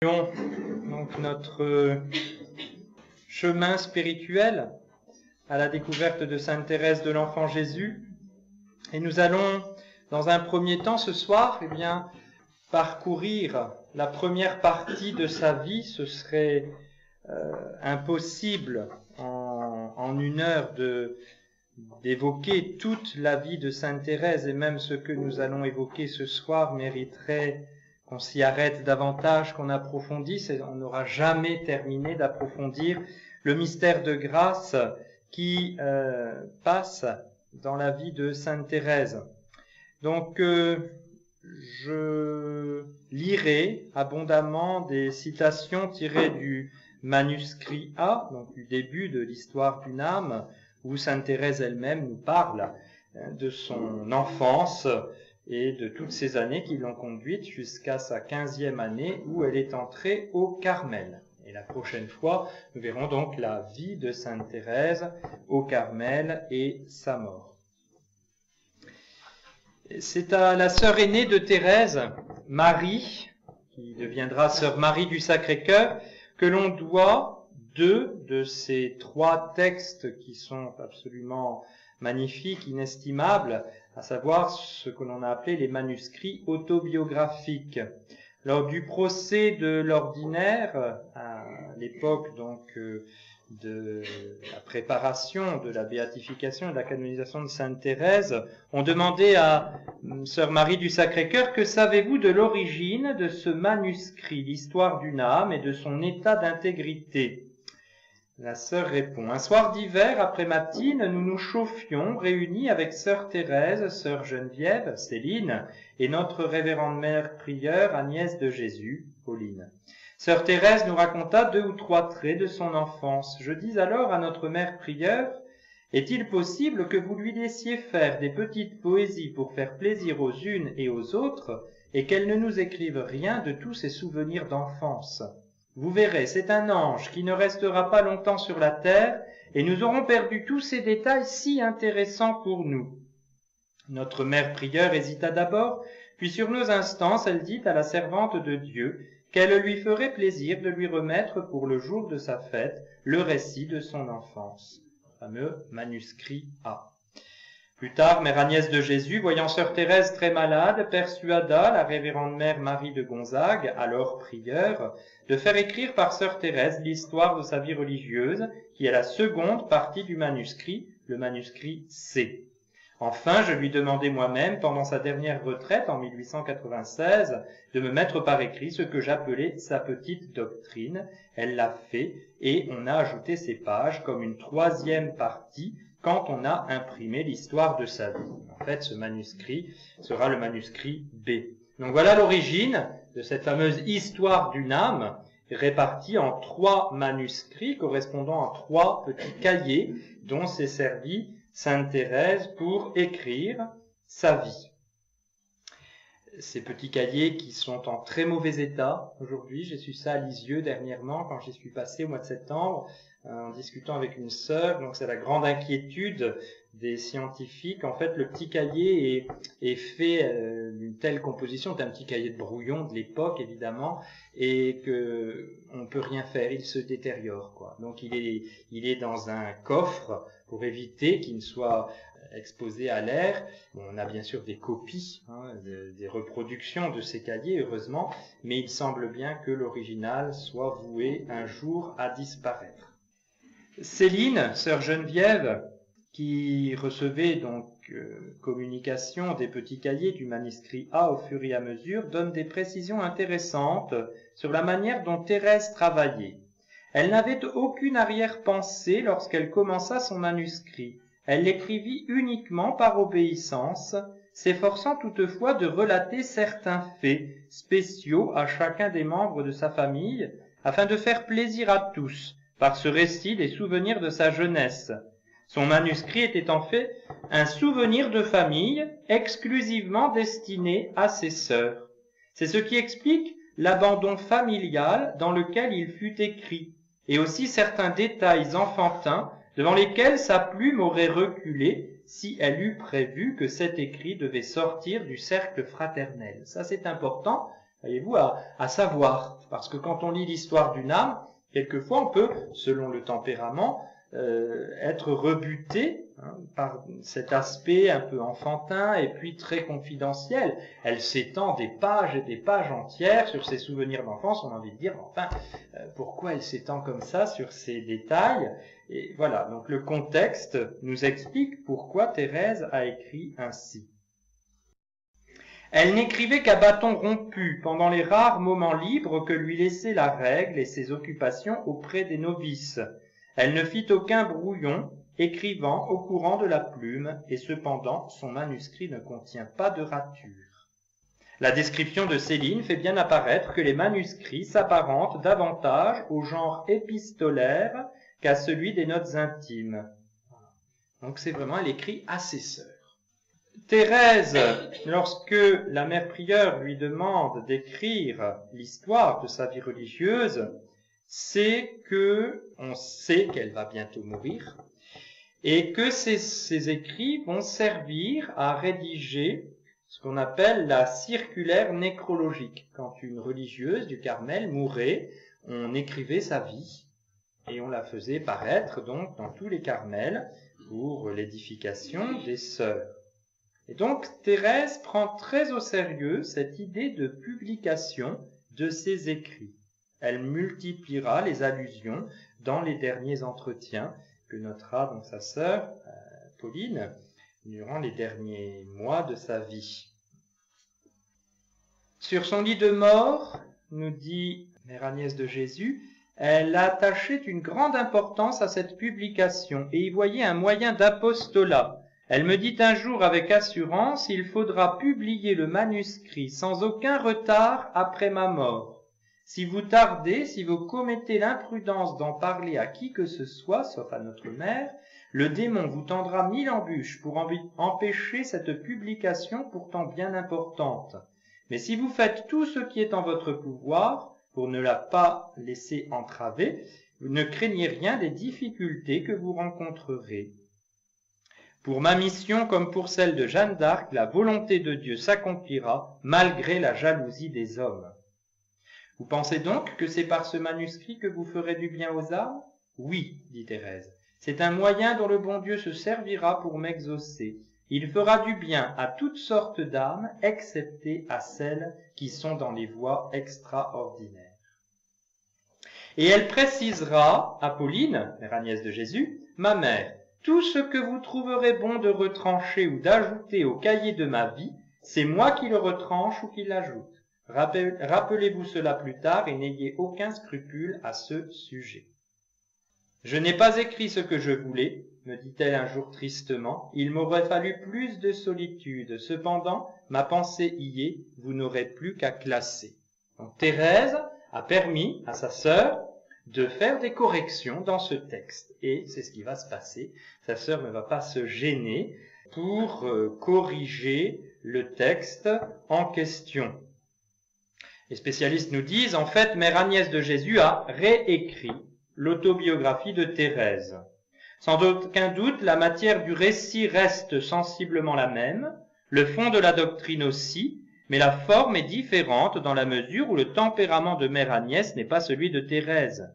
Donc notre chemin spirituel à la découverte de Sainte Thérèse de l'Enfant Jésus. Et nous allons, dans un premier temps ce soir, parcourir la première partie de sa vie. Ce serait impossible en une heure d'évoquer toute la vie de Sainte Thérèse, et même ce que nous allons évoquer ce soir mériterait qu'on s'y arrête davantage, qu'on approfondisse, et on n'aura jamais terminé d'approfondir le mystère de grâce qui passe dans la vie de Sainte Thérèse. Donc, je lirai abondamment des citations tirées du manuscrit A, donc du début de l'histoire d'une âme, où Sainte Thérèse elle-même nous parle de son enfance et de toutes ces années qui l'ont conduite jusqu'à sa 15e année où elle est entrée au Carmel. Et la prochaine fois, nous verrons donc la vie de Sainte Thérèse au Carmel et sa mort. C'est à la sœur aînée de Thérèse, Marie, qui deviendra sœur Marie du Sacré-Cœur, que l'on doit deux de ces trois textes qui sont absolument magnifiques, inestimables, à savoir ce que l'on a appelé les manuscrits autobiographiques. Lors du procès de l'ordinaire, à l'époque donc de la préparation de la béatification et de la canonisation de Sainte Thérèse, on demandait à sœur Marie du Sacré-Cœur: que savez-vous de l'origine de ce manuscrit, l'histoire d'une âme et de son état d'intégrité? La sœur répond: un soir d'hiver, après matine, nous nous chauffions, réunis avec sœur Thérèse, sœur Geneviève, Céline, et notre révérende mère prieure, Agnès de Jésus, Pauline. Sœur Thérèse nous raconta 2 ou 3 traits de son enfance. Je dis alors à notre mère prieure: est-il possible que vous lui laissiez faire des petites poésies pour faire plaisir aux unes et aux autres, et qu'elle ne nous écrive rien de tous ses souvenirs d'enfance? Vous verrez, c'est un ange qui ne restera pas longtemps sur la terre, et nous aurons perdu tous ces détails si intéressants pour nous. Notre mère prieure hésita d'abord, puis sur nos instances, elle dit à la servante de Dieu qu'elle lui ferait plaisir de lui remettre pour le jour de sa fête le récit de son enfance. Le fameux manuscrit A. Plus tard, mère Agnès de Jésus, voyant sœur Thérèse très malade, persuada la révérende mère Marie de Gonzague, alors prieure, de faire écrire par sœur Thérèse l'histoire de sa vie religieuse, qui est la seconde partie du manuscrit, le manuscrit C. Enfin, je lui demandai moi-même, pendant sa dernière retraite en 1896, de me mettre par écrit ce que j'appelais sa petite doctrine. Elle l'a fait, et on a ajouté ces pages comme une 3e partie quand on a imprimé l'histoire de sa vie. En fait, ce manuscrit sera le manuscrit B. Donc voilà l'origine de cette fameuse histoire d'une âme, répartie en 3 manuscrits correspondant à 3 petits cahiers dont s'est servie Sainte Thérèse pour écrire sa vie. Ces petits cahiers qui sont en très mauvais état aujourd'hui. J'ai su ça à Lisieux dernièrement quand j'y suis passé au mois de septembre en discutant avec une sœur. Donc c'est la grande inquiétude des scientifiques. En fait, le petit cahier est fait d'une telle composition, c'est un petit cahier de brouillon de l'époque évidemment, et que on peut rien faire, il se détériore quoi. Donc il est dans un coffre pour éviter qu'il ne soit exposé à l'air. Bon, on a bien sûr des copies, des reproductions de ces cahiers, heureusement, mais il semble bien que l'original soit voué un jour à disparaître. Céline, sœur Geneviève, qui recevait donc communication des petits cahiers du manuscrit A au fur et à mesure, donne des précisions intéressantes sur la manière dont Thérèse travaillait. Elle n'avait aucune arrière-pensée lorsqu'elle commença son manuscrit. Elle l'écrivit uniquement par obéissance, s'efforçant toutefois de relater certains faits spéciaux à chacun des membres de sa famille, afin de faire plaisir à tous, par ce récit des souvenirs de sa jeunesse. Son manuscrit était en fait un souvenir de famille exclusivement destiné à ses sœurs. C'est ce qui explique l'abandon familial dans lequel il fut écrit, et aussi certains détails enfantins devant lesquels sa plume aurait reculé si elle eût prévu que cet écrit devait sortir du cercle fraternel. Ça, c'est important, voyez-vous, à savoir. Parce que quand on lit l'histoire d'une âme, quelquefois on peut, selon le tempérament, être rebuté par cet aspect un peu enfantin et puis très confidentiel. Elle s'étend des pages et des pages entières sur ses souvenirs d'enfance. On a envie de dire, enfin, pourquoi elle s'étend comme ça sur ces détails? Et voilà, donc le contexte nous explique pourquoi Thérèse a écrit ainsi. Elle n'écrivait qu'à bâton rompu, pendant les rares moments libres que lui laissait la règle et ses occupations auprès des novices. Elle ne fit aucun brouillon, écrivant au courant de la plume, et cependant son manuscrit ne contient pas de rature. La description de Céline fait bien apparaître que les manuscrits s'apparentent davantage au genre épistolaire qu'à celui des notes intimes. Donc c'est vraiment, elle écrit à ses sœurs. Thérèse, lorsque la mère prieure lui demande d'écrire l'histoire de sa vie religieuse, c'est que on sait qu'elle va bientôt mourir et que ces écrits vont servir à rédiger ce qu'on appelle la circulaire nécrologique. Quand une religieuse du Carmel mourait, on écrivait sa vie et on la faisait paraître donc dans tous les Carmels pour l'édification des sœurs. Et donc Thérèse prend très au sérieux cette idée de publication de ses écrits. Elle multipliera les allusions dans les derniers entretiens que notera donc sa sœur Pauline durant les derniers mois de sa vie. Sur son lit de mort, nous dit Mère Agnès de Jésus, elle attachait une grande importance à cette publication et y voyait un moyen d'apostolat. Elle me dit un jour avec assurance, il faudra publier le manuscrit sans aucun retard après ma mort. Si vous tardez, si vous commettez l'imprudence d'en parler à qui que ce soit, sauf à notre mère, le démon vous tendra 1000 embûches pour empêcher cette publication pourtant bien importante. Mais si vous faites tout ce qui est en votre pouvoir pour ne la pas laisser entraver, vous ne craignez rien des difficultés que vous rencontrerez. Pour ma mission comme pour celle de Jeanne d'Arc, la volonté de Dieu s'accomplira malgré la jalousie des hommes. Vous pensez donc que c'est par ce manuscrit que vous ferez du bien aux âmes? Oui, dit Thérèse. C'est un moyen dont le bon Dieu se servira pour m'exaucer. Il fera du bien à toutes sortes d'âmes, excepté à celles qui sont dans les voies extraordinaires. Et elle précisera à Pauline, mère Agnès de Jésus, ma mère, tout ce que vous trouverez bon de retrancher ou d'ajouter au cahier de ma vie, c'est moi qui le retranche ou qui l'ajoute. Rappelez-vous cela plus tard et n'ayez aucun scrupule à ce sujet. Je n'ai pas écrit ce que je voulais, me dit-elle un jour tristement, il m'aurait fallu plus de solitude. Cependant, ma pensée y est, vous n'aurez plus qu'à classer. Donc Thérèse a permis à sa sœur de faire des corrections dans ce texte. Et c'est ce qui va se passer. Sa sœur ne va pas se gêner pour corriger le texte en question. Les spécialistes nous disent, en fait, Mère Agnès de Jésus a réécrit l'autobiographie de Thérèse. Sans aucun doute, la matière du récit reste sensiblement la même, le fond de la doctrine aussi, mais la forme est différente dans la mesure où le tempérament de Mère Agnès n'est pas celui de Thérèse.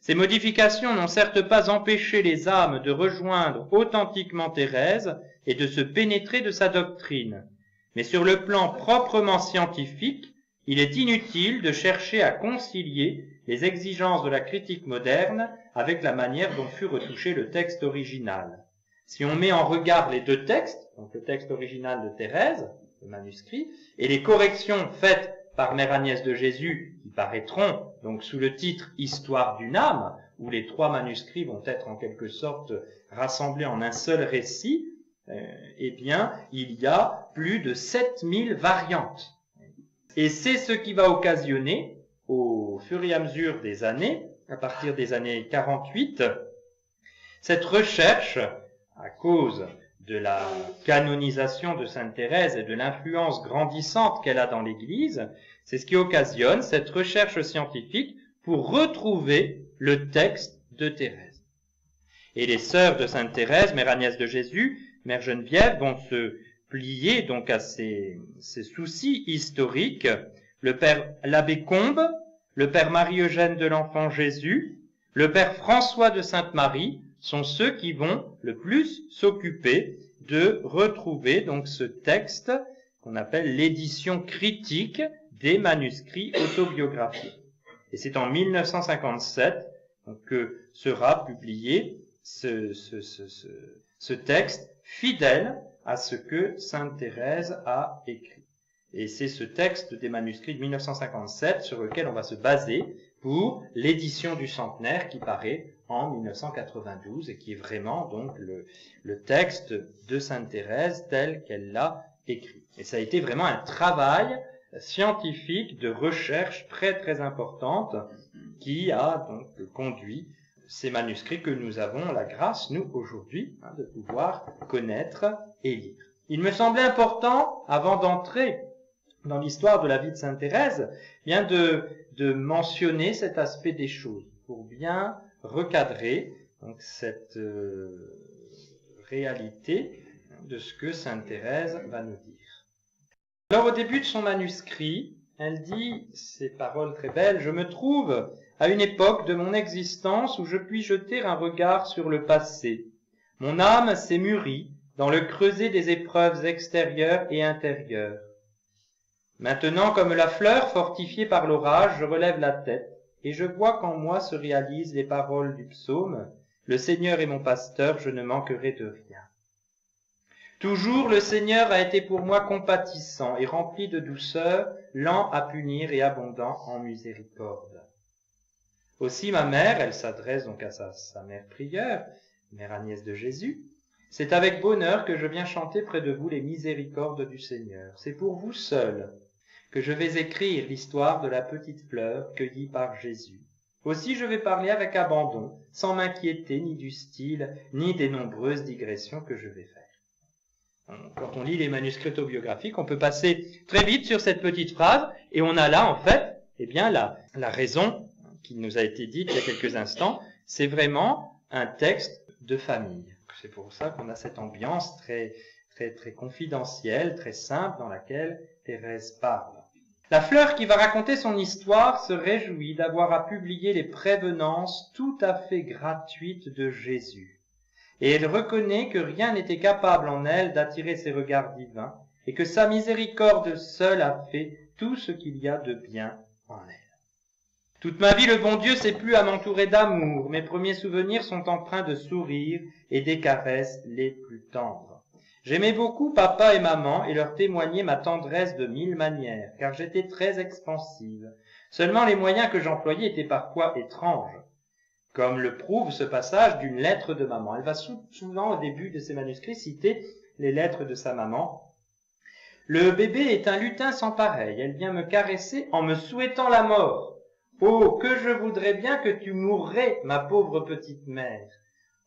Ces modifications n'ont certes pas empêché les âmes de rejoindre authentiquement Thérèse et de se pénétrer de sa doctrine, mais sur le plan proprement scientifique, il est inutile de chercher à concilier les exigences de la critique moderne avec la manière dont fut retouché le texte original. Si on met en regard les deux textes, donc le texte original de Thérèse, le manuscrit, et les corrections faites par Mère Agnès de Jésus, qui paraîtront donc sous le titre « Histoire d'une âme », où les trois manuscrits vont être en quelque sorte rassemblés en un seul récit, eh bien, il y a plus de 7000 variantes. Et c'est ce qui va occasionner, au fur et à mesure des années, à partir des années 48, cette recherche, à cause de la canonisation de Sainte Thérèse et de l'influence grandissante qu'elle a dans l'Église, c'est ce qui occasionne cette recherche scientifique pour retrouver le texte de Thérèse. Et les sœurs de Sainte Thérèse, Mère Agnès de Jésus, Mère Geneviève, vont se plier donc à ces soucis historiques le père l'abbé Combe, le père Marie-Eugène de l'Enfant Jésus, le père François de Sainte-Marie sont ceux qui vont le plus s'occuper de retrouver donc ce texte qu'on appelle l'édition critique des manuscrits autobiographiques. Et c'est en 1957 que sera publié ce texte fidèle à ce que sainte Thérèse a écrit. Et c'est ce texte des manuscrits de 1957 sur lequel on va se baser pour l'édition du centenaire qui paraît en 1992 et qui est vraiment donc le texte de sainte Thérèse tel qu'elle l'a écrit. Et ça a été vraiment un travail scientifique de recherche très très importante qui a donc conduit ces manuscrits que nous avons la grâce, nous, aujourd'hui, de pouvoir connaître et lire. Il me semblait important, avant d'entrer dans l'histoire de la vie de sainte Thérèse, bien de mentionner cet aspect des choses, pour bien recadrer donc, cette réalité de ce que sainte Thérèse va nous dire. Alors, au début de son manuscrit, elle dit ces paroles très belles, « Je me trouve à une époque de mon existence où je puis jeter un regard sur le passé. Mon âme s'est mûrie dans le creuset des épreuves extérieures et intérieures. Maintenant, comme la fleur fortifiée par l'orage, je relève la tête et je vois qu'en moi se réalisent les paroles du psaume « Le Seigneur est mon pasteur, je ne manquerai de rien. » Toujours le Seigneur a été pour moi compatissant et rempli de douceur, lent à punir et abondant en miséricorde. Aussi ma mère, elle s'adresse donc à sa mère prieure, mère Agnès de Jésus, c'est avec bonheur que je viens chanter près de vous les miséricordes du Seigneur. C'est pour vous seul que je vais écrire l'histoire de la petite fleur cueillie par Jésus. Aussi je vais parler avec abandon, sans m'inquiéter ni du style, ni des nombreuses digressions que je vais faire. Quand on lit les manuscrits autobiographiques, on peut passer très vite sur cette petite phrase, et on a là, en fait, eh bien, la raison qui nous a été dite il y a quelques instants, c'est vraiment un texte de famille. C'est pour ça qu'on a cette ambiance très, très, très confidentielle, très simple, dans laquelle Thérèse parle. La fleur qui va raconter son histoire se réjouit d'avoir à publier les prévenances tout à fait gratuites de Jésus. Et elle reconnaît que rien n'était capable en elle d'attirer ses regards divins, et que sa miséricorde seule a fait tout ce qu'il y a de bien en elle. Toute ma vie, le bon Dieu s'est plu à m'entourer d'amour. Mes premiers souvenirs sont empreints de sourires et des caresses les plus tendres. J'aimais beaucoup papa et maman et leur témoigner ma tendresse de 1000 manières, car j'étais très expansive. Seulement les moyens que j'employais étaient parfois étranges, comme le prouve ce passage d'une lettre de maman. Elle va souvent au début de ses manuscrits citer les lettres de sa maman. Le bébé est un lutin sans pareil. Elle vient me caresser en me souhaitant la mort. Oh, que je voudrais bien que tu mourrais, ma pauvre petite mère.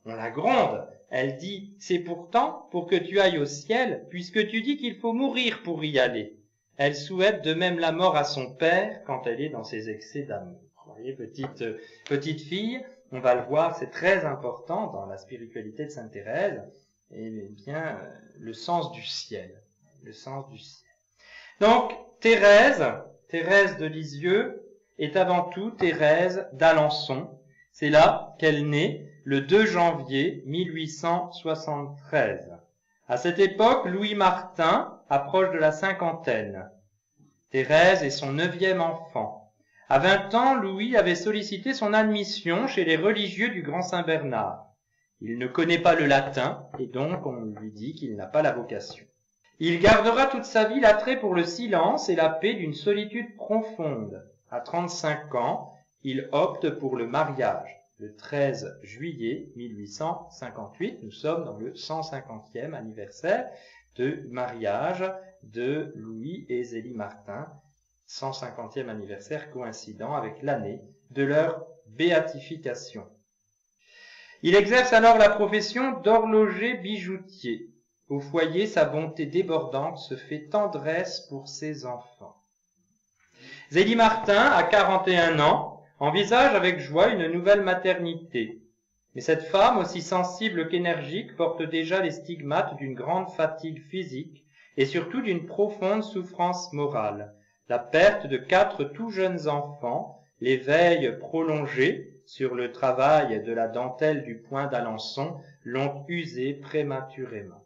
On la gronde. Elle dit, c'est pourtant pour que tu ailles au ciel, puisque tu dis qu'il faut mourir pour y aller. Elle souhaite de même la mort à son père quand elle est dans ses excès d'amour. Vous voyez, petite fille, on va le voir, c'est très important dans la spiritualité de sainte Thérèse, et bien, le sens du ciel. Le sens du ciel. Donc, Thérèse de Lisieux, est avant tout Thérèse d'Alençon. C'est là qu'elle naît le 2 janvier 1873. À cette époque, Louis Martin approche de la cinquantaine. Thérèse est son 9e enfant. À 20 ans, Louis avait sollicité son admission chez les religieux du Grand Saint-Bernard. Il ne connaît pas le latin et donc on lui dit qu'il n'a pas la vocation. Il gardera toute sa vie l'attrait pour le silence et la paix d'une solitude profonde. À 35 ans, il opte pour le mariage. Le 13 juillet 1858, nous sommes dans le 150e anniversaire de mariage de Louis et Zélie Martin, 150e anniversaire coïncidant avec l'année de leur béatification. Il exerce alors la profession d'horloger bijoutier. Au foyer, sa bonté débordante se fait tendresse pour ses enfants. Zélie Martin, à 41 ans, envisage avec joie une nouvelle maternité. Mais cette femme, aussi sensible qu'énergique, porte déjà les stigmates d'une grande fatigue physique et surtout d'une profonde souffrance morale. la perte de 4 tout jeunes enfants, les veilles prolongées sur le travail de la dentelle du point d'Alençon l'ont usé prématurément.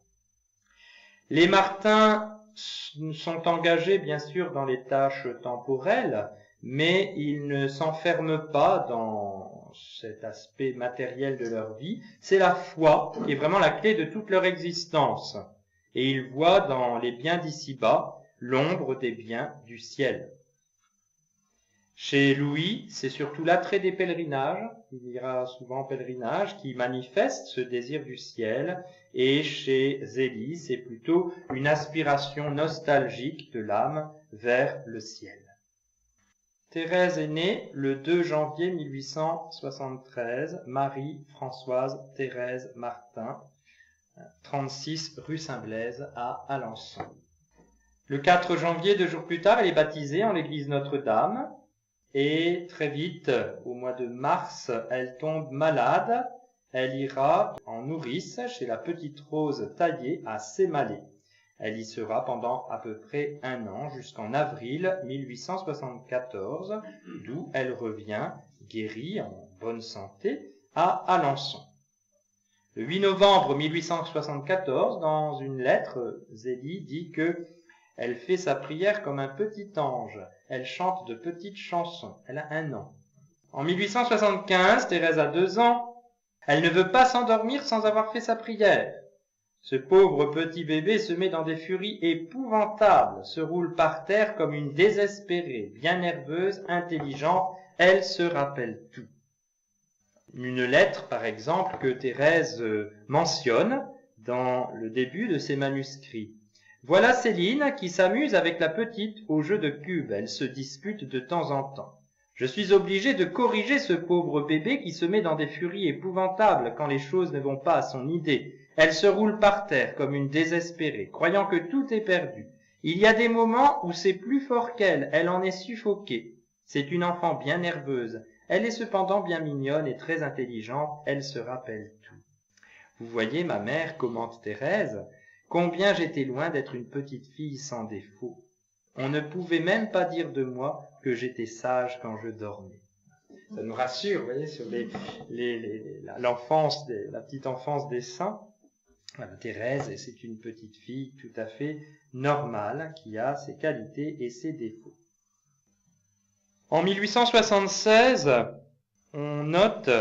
Les Martin sont engagés bien sûr dans les tâches temporelles, mais ils ne s'enferment pas dans cet aspect matériel de leur vie. C'est la foi qui est vraiment la clé de toute leur existence. Et ils voient dans les biens d'ici-bas l'ombre des biens du ciel. Chez Louis, c'est surtout l'attrait des pèlerinages, il ira souvent en pèlerinage, qui manifeste ce désir du ciel, et chez Zélie, c'est plutôt une aspiration nostalgique de l'âme vers le ciel. Thérèse est née le 2 janvier 1873, Marie-Françoise Thérèse Martin, 36 rue Saint-Blaise à Alençon. Le 4 janvier, 2 jours plus tard, elle est baptisée en l'église Notre-Dame, et très vite, au mois de mars, elle tombe malade. Elle ira en nourrice chez la petite Rose Taillée à Sémalé. Elle y sera pendant à peu près 1 an, jusqu'en avril 1874, d'où elle revient, guérie, en bonne santé, à Alençon. Le 8 novembre 1874, dans une lettre, Zélie dit que elle fait sa prière comme un petit ange. Elle chante de petites chansons. Elle a 1 an. En 1875, Thérèse a 2 ans. Elle ne veut pas s'endormir sans avoir fait sa prière. Ce pauvre petit bébé se met dans des furies épouvantables, se roule par terre comme une désespérée, bien nerveuse, intelligente. Elle se rappelle tout. Une lettre, par exemple, que Thérèse mentionne dans le début de ses manuscrits. Voilà Céline qui s'amuse avec la petite au jeu de cubes. Elle se dispute de temps en temps. Je suis obligé de corriger ce pauvre bébé qui se met dans des furies épouvantables quand les choses ne vont pas à son idée. Elle se roule par terre comme une désespérée, croyant que tout est perdu. Il y a des moments où c'est plus fort qu'elle, elle en est suffoquée. C'est une enfant bien nerveuse. Elle est cependant bien mignonne et très intelligente, elle se rappelle tout. Vous voyez, ma mère, commente Thérèse, combien j'étais loin d'être une petite fille sans défaut. On ne pouvait même pas dire de moi que j'étais sage quand je dormais. Ça nous rassure, vous voyez, sur l'enfance, la petite enfance des saints. Thérèse, c'est une petite fille tout à fait normale qui a ses qualités et ses défauts. En 1876, on note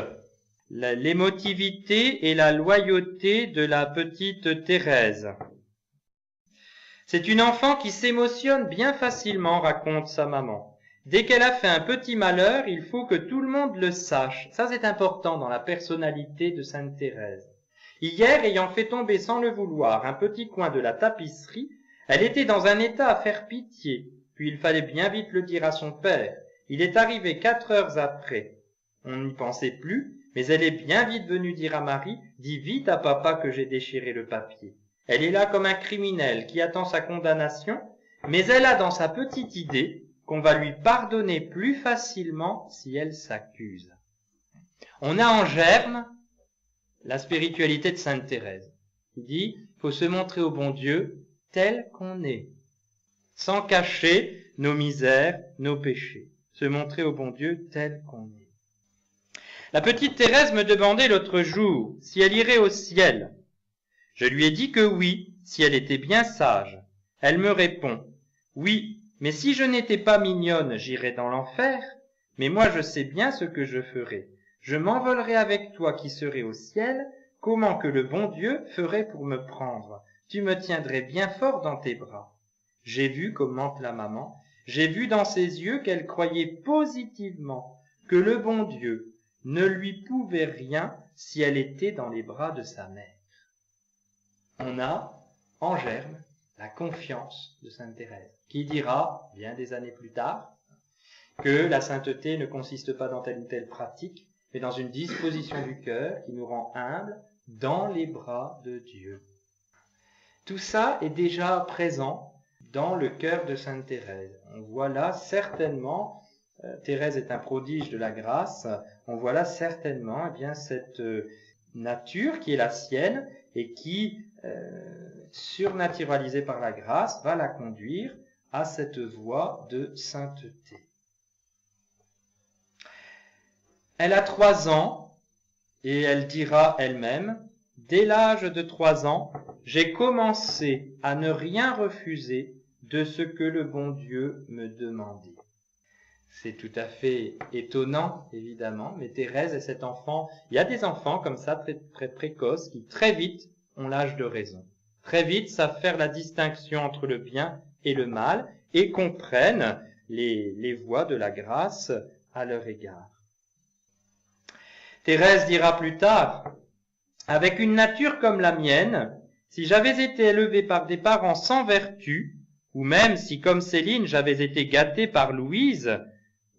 l'émotivité et la loyauté de la petite Thérèse. C'est une enfant qui s'émotionne bien facilement, raconte sa maman. Dès qu'elle a fait un petit malheur, il faut que tout le monde le sache. Ça, c'est important dans la personnalité de Sainte Thérèse. Hier, ayant fait tomber sans le vouloir un petit coin de la tapisserie, elle était dans un état à faire pitié. Puis il fallait bien vite le dire à son père. Il est arrivé 4 heures après. On n'y pensait plus, mais elle est bien vite venue dire à Marie, « Dis vite à papa que j'ai déchiré le papier. » Elle est là comme un criminel qui attend sa condamnation, mais elle a dans sa petite idée qu'on va lui pardonner plus facilement si elle s'accuse. On a en germe la spiritualité de Sainte Thérèse. Il dit, il faut se montrer au bon Dieu tel qu'on est, sans cacher nos misères, nos péchés. Se montrer au bon Dieu tel qu'on est. La petite Thérèse me demandait l'autre jour si elle irait au ciel. Je lui ai dit que oui, si elle était bien sage. Elle me répond, oui, mais si je n'étais pas mignonne, j'irais dans l'enfer. Mais moi je sais bien ce que je ferai. Je m'envolerai avec toi qui serais au ciel. Comment que le bon Dieu ferait pour me prendre? Tu me tiendrais bien fort dans tes bras. J'ai vu, commente la maman, j'ai vu dans ses yeux qu'elle croyait positivement que le bon Dieu ne lui pouvait rien si elle était dans les bras de sa mère. On a en germe la confiance de Sainte Thérèse, qui dira, bien des années plus tard, que la sainteté ne consiste pas dans telle ou telle pratique, mais dans une disposition du cœur qui nous rend humbles dans les bras de Dieu. Tout ça est déjà présent dans le cœur de Sainte Thérèse. On voit là certainement, Thérèse est un prodige de la grâce, on voit là certainement cette nature qui est la sienne et qui, surnaturalisée par la grâce, va la conduire à cette voie de sainteté. Elle a 3 ans et elle dira elle-même, « Dès l'âge de 3 ans, j'ai commencé à ne rien refuser de ce que le bon Dieu me demandait. » C'est tout à fait étonnant, évidemment, mais Thérèse est cet enfant. Il y a des enfants comme ça, très, très précoces, qui très vite ont l'âge de raison. Très vite savent faire la distinction entre le bien et le mal et comprennent les voies de la grâce à leur égard. Thérèse dira plus tard, « Avec une nature comme la mienne, si j'avais été élevée par des parents sans vertu, ou même si, comme Céline, j'avais été gâtée par Louise,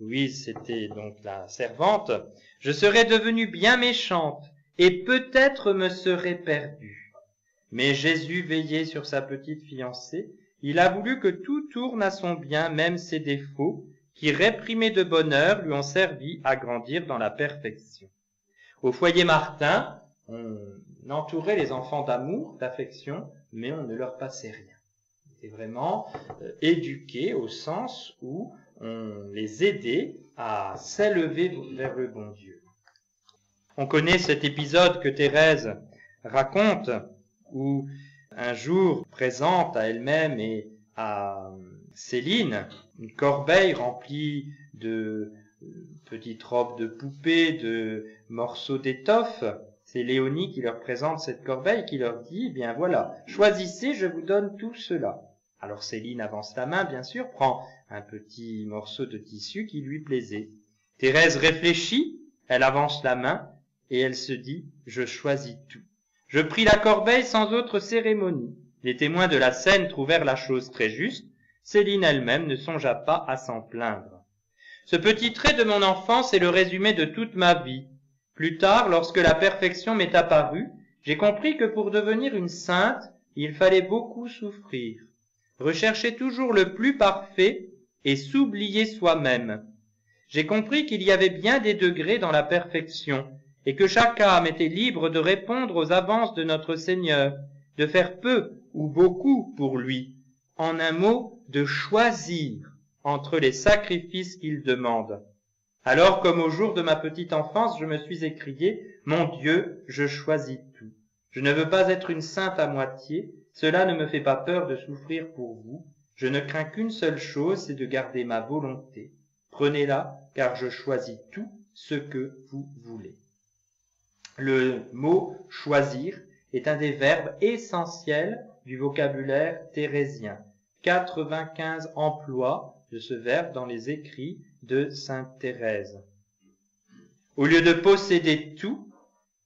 Louise, c'était donc la servante, je serais devenue bien méchante et peut-être me serais perdue. Mais Jésus veillait sur sa petite fiancée, il a voulu que tout tourne à son bien, même ses défauts, qui réprimés de bonne heure lui ont servi à grandir dans la perfection. » Au foyer Martin, on entourait les enfants d'amour, d'affection, mais on ne leur passait rien. Ils étaient vraiment éduqués au sens où on les aidait à s'élever vers le bon Dieu. On connaît cet épisode que Thérèse raconte, où un jour présente à elle-même et à Céline une corbeille remplie de petites robes de poupée, de morceaux d'étoffe. C'est Léonie qui leur présente cette corbeille, qui leur dit, « Bien voilà, choisissez, je vous donne tout cela. » Alors Céline avance la main, bien sûr, prend un petit morceau de tissu qui lui plaisait. Thérèse réfléchit, elle avance la main et elle se dit, « Je choisis tout. » Je pris la corbeille sans autre cérémonie. Les témoins de la scène trouvèrent la chose très juste. Céline elle-même ne songea pas à s'en plaindre. Ce petit trait de mon enfance est le résumé de toute ma vie. Plus tard, lorsque la perfection m'est apparue, j'ai compris que pour devenir une sainte, il fallait beaucoup souffrir. Rechercher toujours le plus parfait et s'oublier soi-même. J'ai compris qu'il y avait bien des degrés dans la perfection et que chaque âme était libre de répondre aux avances de notre Seigneur, de faire peu ou beaucoup pour lui. En un mot, de choisir entre les sacrifices qu'il demande. Alors, comme au jour de ma petite enfance, je me suis écrié, « Mon Dieu, je choisis tout. Je ne veux pas être une sainte à moitié, cela ne me fait pas peur de souffrir pour vous. Je ne crains qu'une seule chose, c'est de garder ma volonté. Prenez-la, car je choisis tout ce que vous voulez. » Le mot « choisir » est un des verbes essentiels du vocabulaire thérésien. 95 emplois de ce verbe dans les écrits de sainte Thérèse. Au lieu de posséder tout,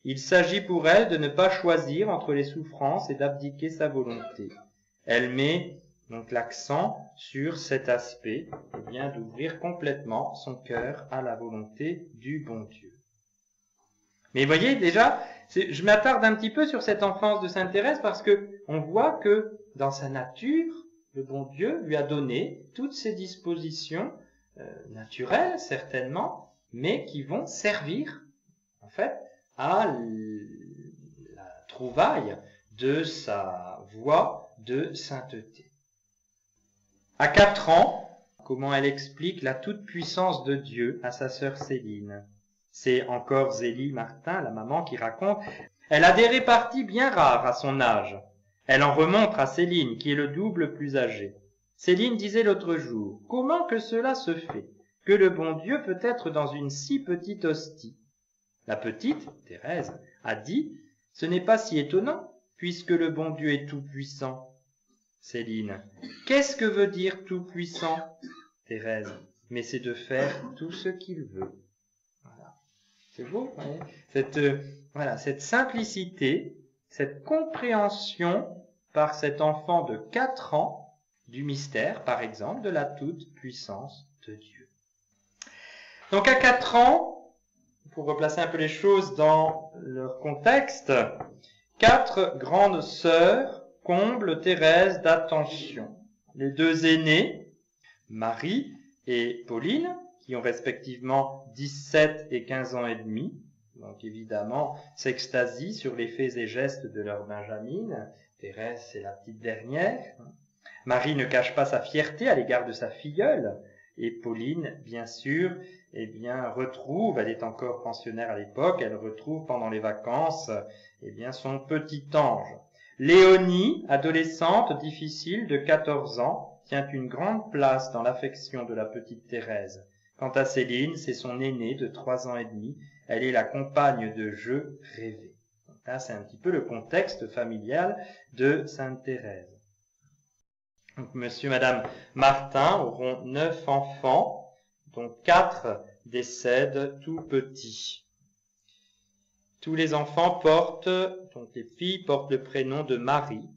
il s'agit pour elle de ne pas choisir entre les souffrances et d'abdiquer sa volonté. Elle met donc l'accent sur cet aspect, et bien d'ouvrir complètement son cœur à la volonté du bon Dieu. Mais voyez déjà, je m'attarde un petit peu sur cette enfance de sainte Thérèse parce que on voit que dans sa nature, le bon Dieu lui a donné toutes ces dispositions naturelles certainement, mais qui vont servir en fait à la trouvaille de sa voie de sainteté. À 4 ans, comment elle explique la toute-puissance de Dieu à sa sœur Céline? C'est encore Zélie Martin, la maman, qui raconte « Elle a des réparties bien rares à son âge. Elle en remontre à Céline, qui est le double plus âgée. Céline disait l'autre jour, « Comment que cela se fait, que le bon Dieu peut être dans une si petite hostie ?» La petite, Thérèse, a dit, « Ce n'est pas si étonnant, puisque le bon Dieu est tout-puissant. » Céline, « Qu'est-ce que veut dire tout-puissant ?» Thérèse, « Mais c'est de faire tout ce qu'il veut. » Voilà. C'est beau, voyez, cette simplicité, cette compréhension par cet enfant de 4 ans du mystère, par exemple, de la toute-puissance de Dieu. Donc à 4 ans, pour replacer un peu les choses dans leur contexte, 4 grandes sœurs comblent Thérèse d'attention. Les 2 aînées, Marie et Pauline, qui ont respectivement 17 et 15 ans et demi, donc évidemment s'extasient sur les faits et gestes de leur Benjamine. Thérèse, c'est la petite dernière. Marie ne cache pas sa fierté à l'égard de sa filleule, et Pauline, bien sûr, retrouve, elle est encore pensionnaire à l'époque, elle retrouve pendant les vacances, son petit ange. Léonie, adolescente difficile de 14 ans, tient une grande place dans l'affection de la petite Thérèse. Quant à Céline, c'est son aînée de 3 ans et demi, elle est la compagne de jeu rêvée. Donc là, c'est un petit peu le contexte familial de Sainte Thérèse. Donc, monsieur et madame Martin auront 9 enfants, dont 4 décèdent tout petits. Tous les enfants donc les filles portent le prénom de Marie.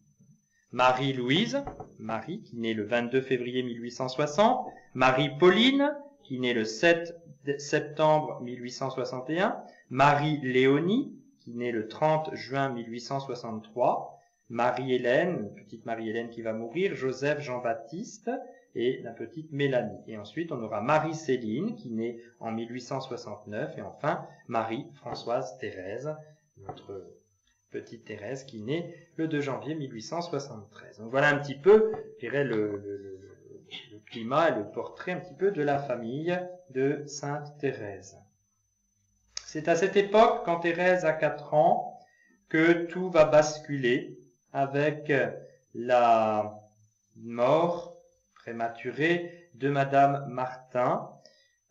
Marie-Louise, Marie, qui naît le 22 février 1860. Marie-Pauline, qui naît le 7 septembre 1861. Marie-Léonie, qui naît le 30 juin 1863. Marie-Hélène, petite Marie-Hélène qui va mourir, Joseph Jean-Baptiste et la petite Mélanie. Et ensuite, on aura Marie-Céline qui naît en 1869 et enfin Marie-Françoise Thérèse, notre petite Thérèse qui naît le 2 janvier 1873. Donc voilà un petit peu, je dirais, le climat et le portrait un petit peu de la famille de Sainte Thérèse. C'est à cette époque, quand Thérèse a 4 ans, que tout va basculer avec la mort prématurée de Madame Martin.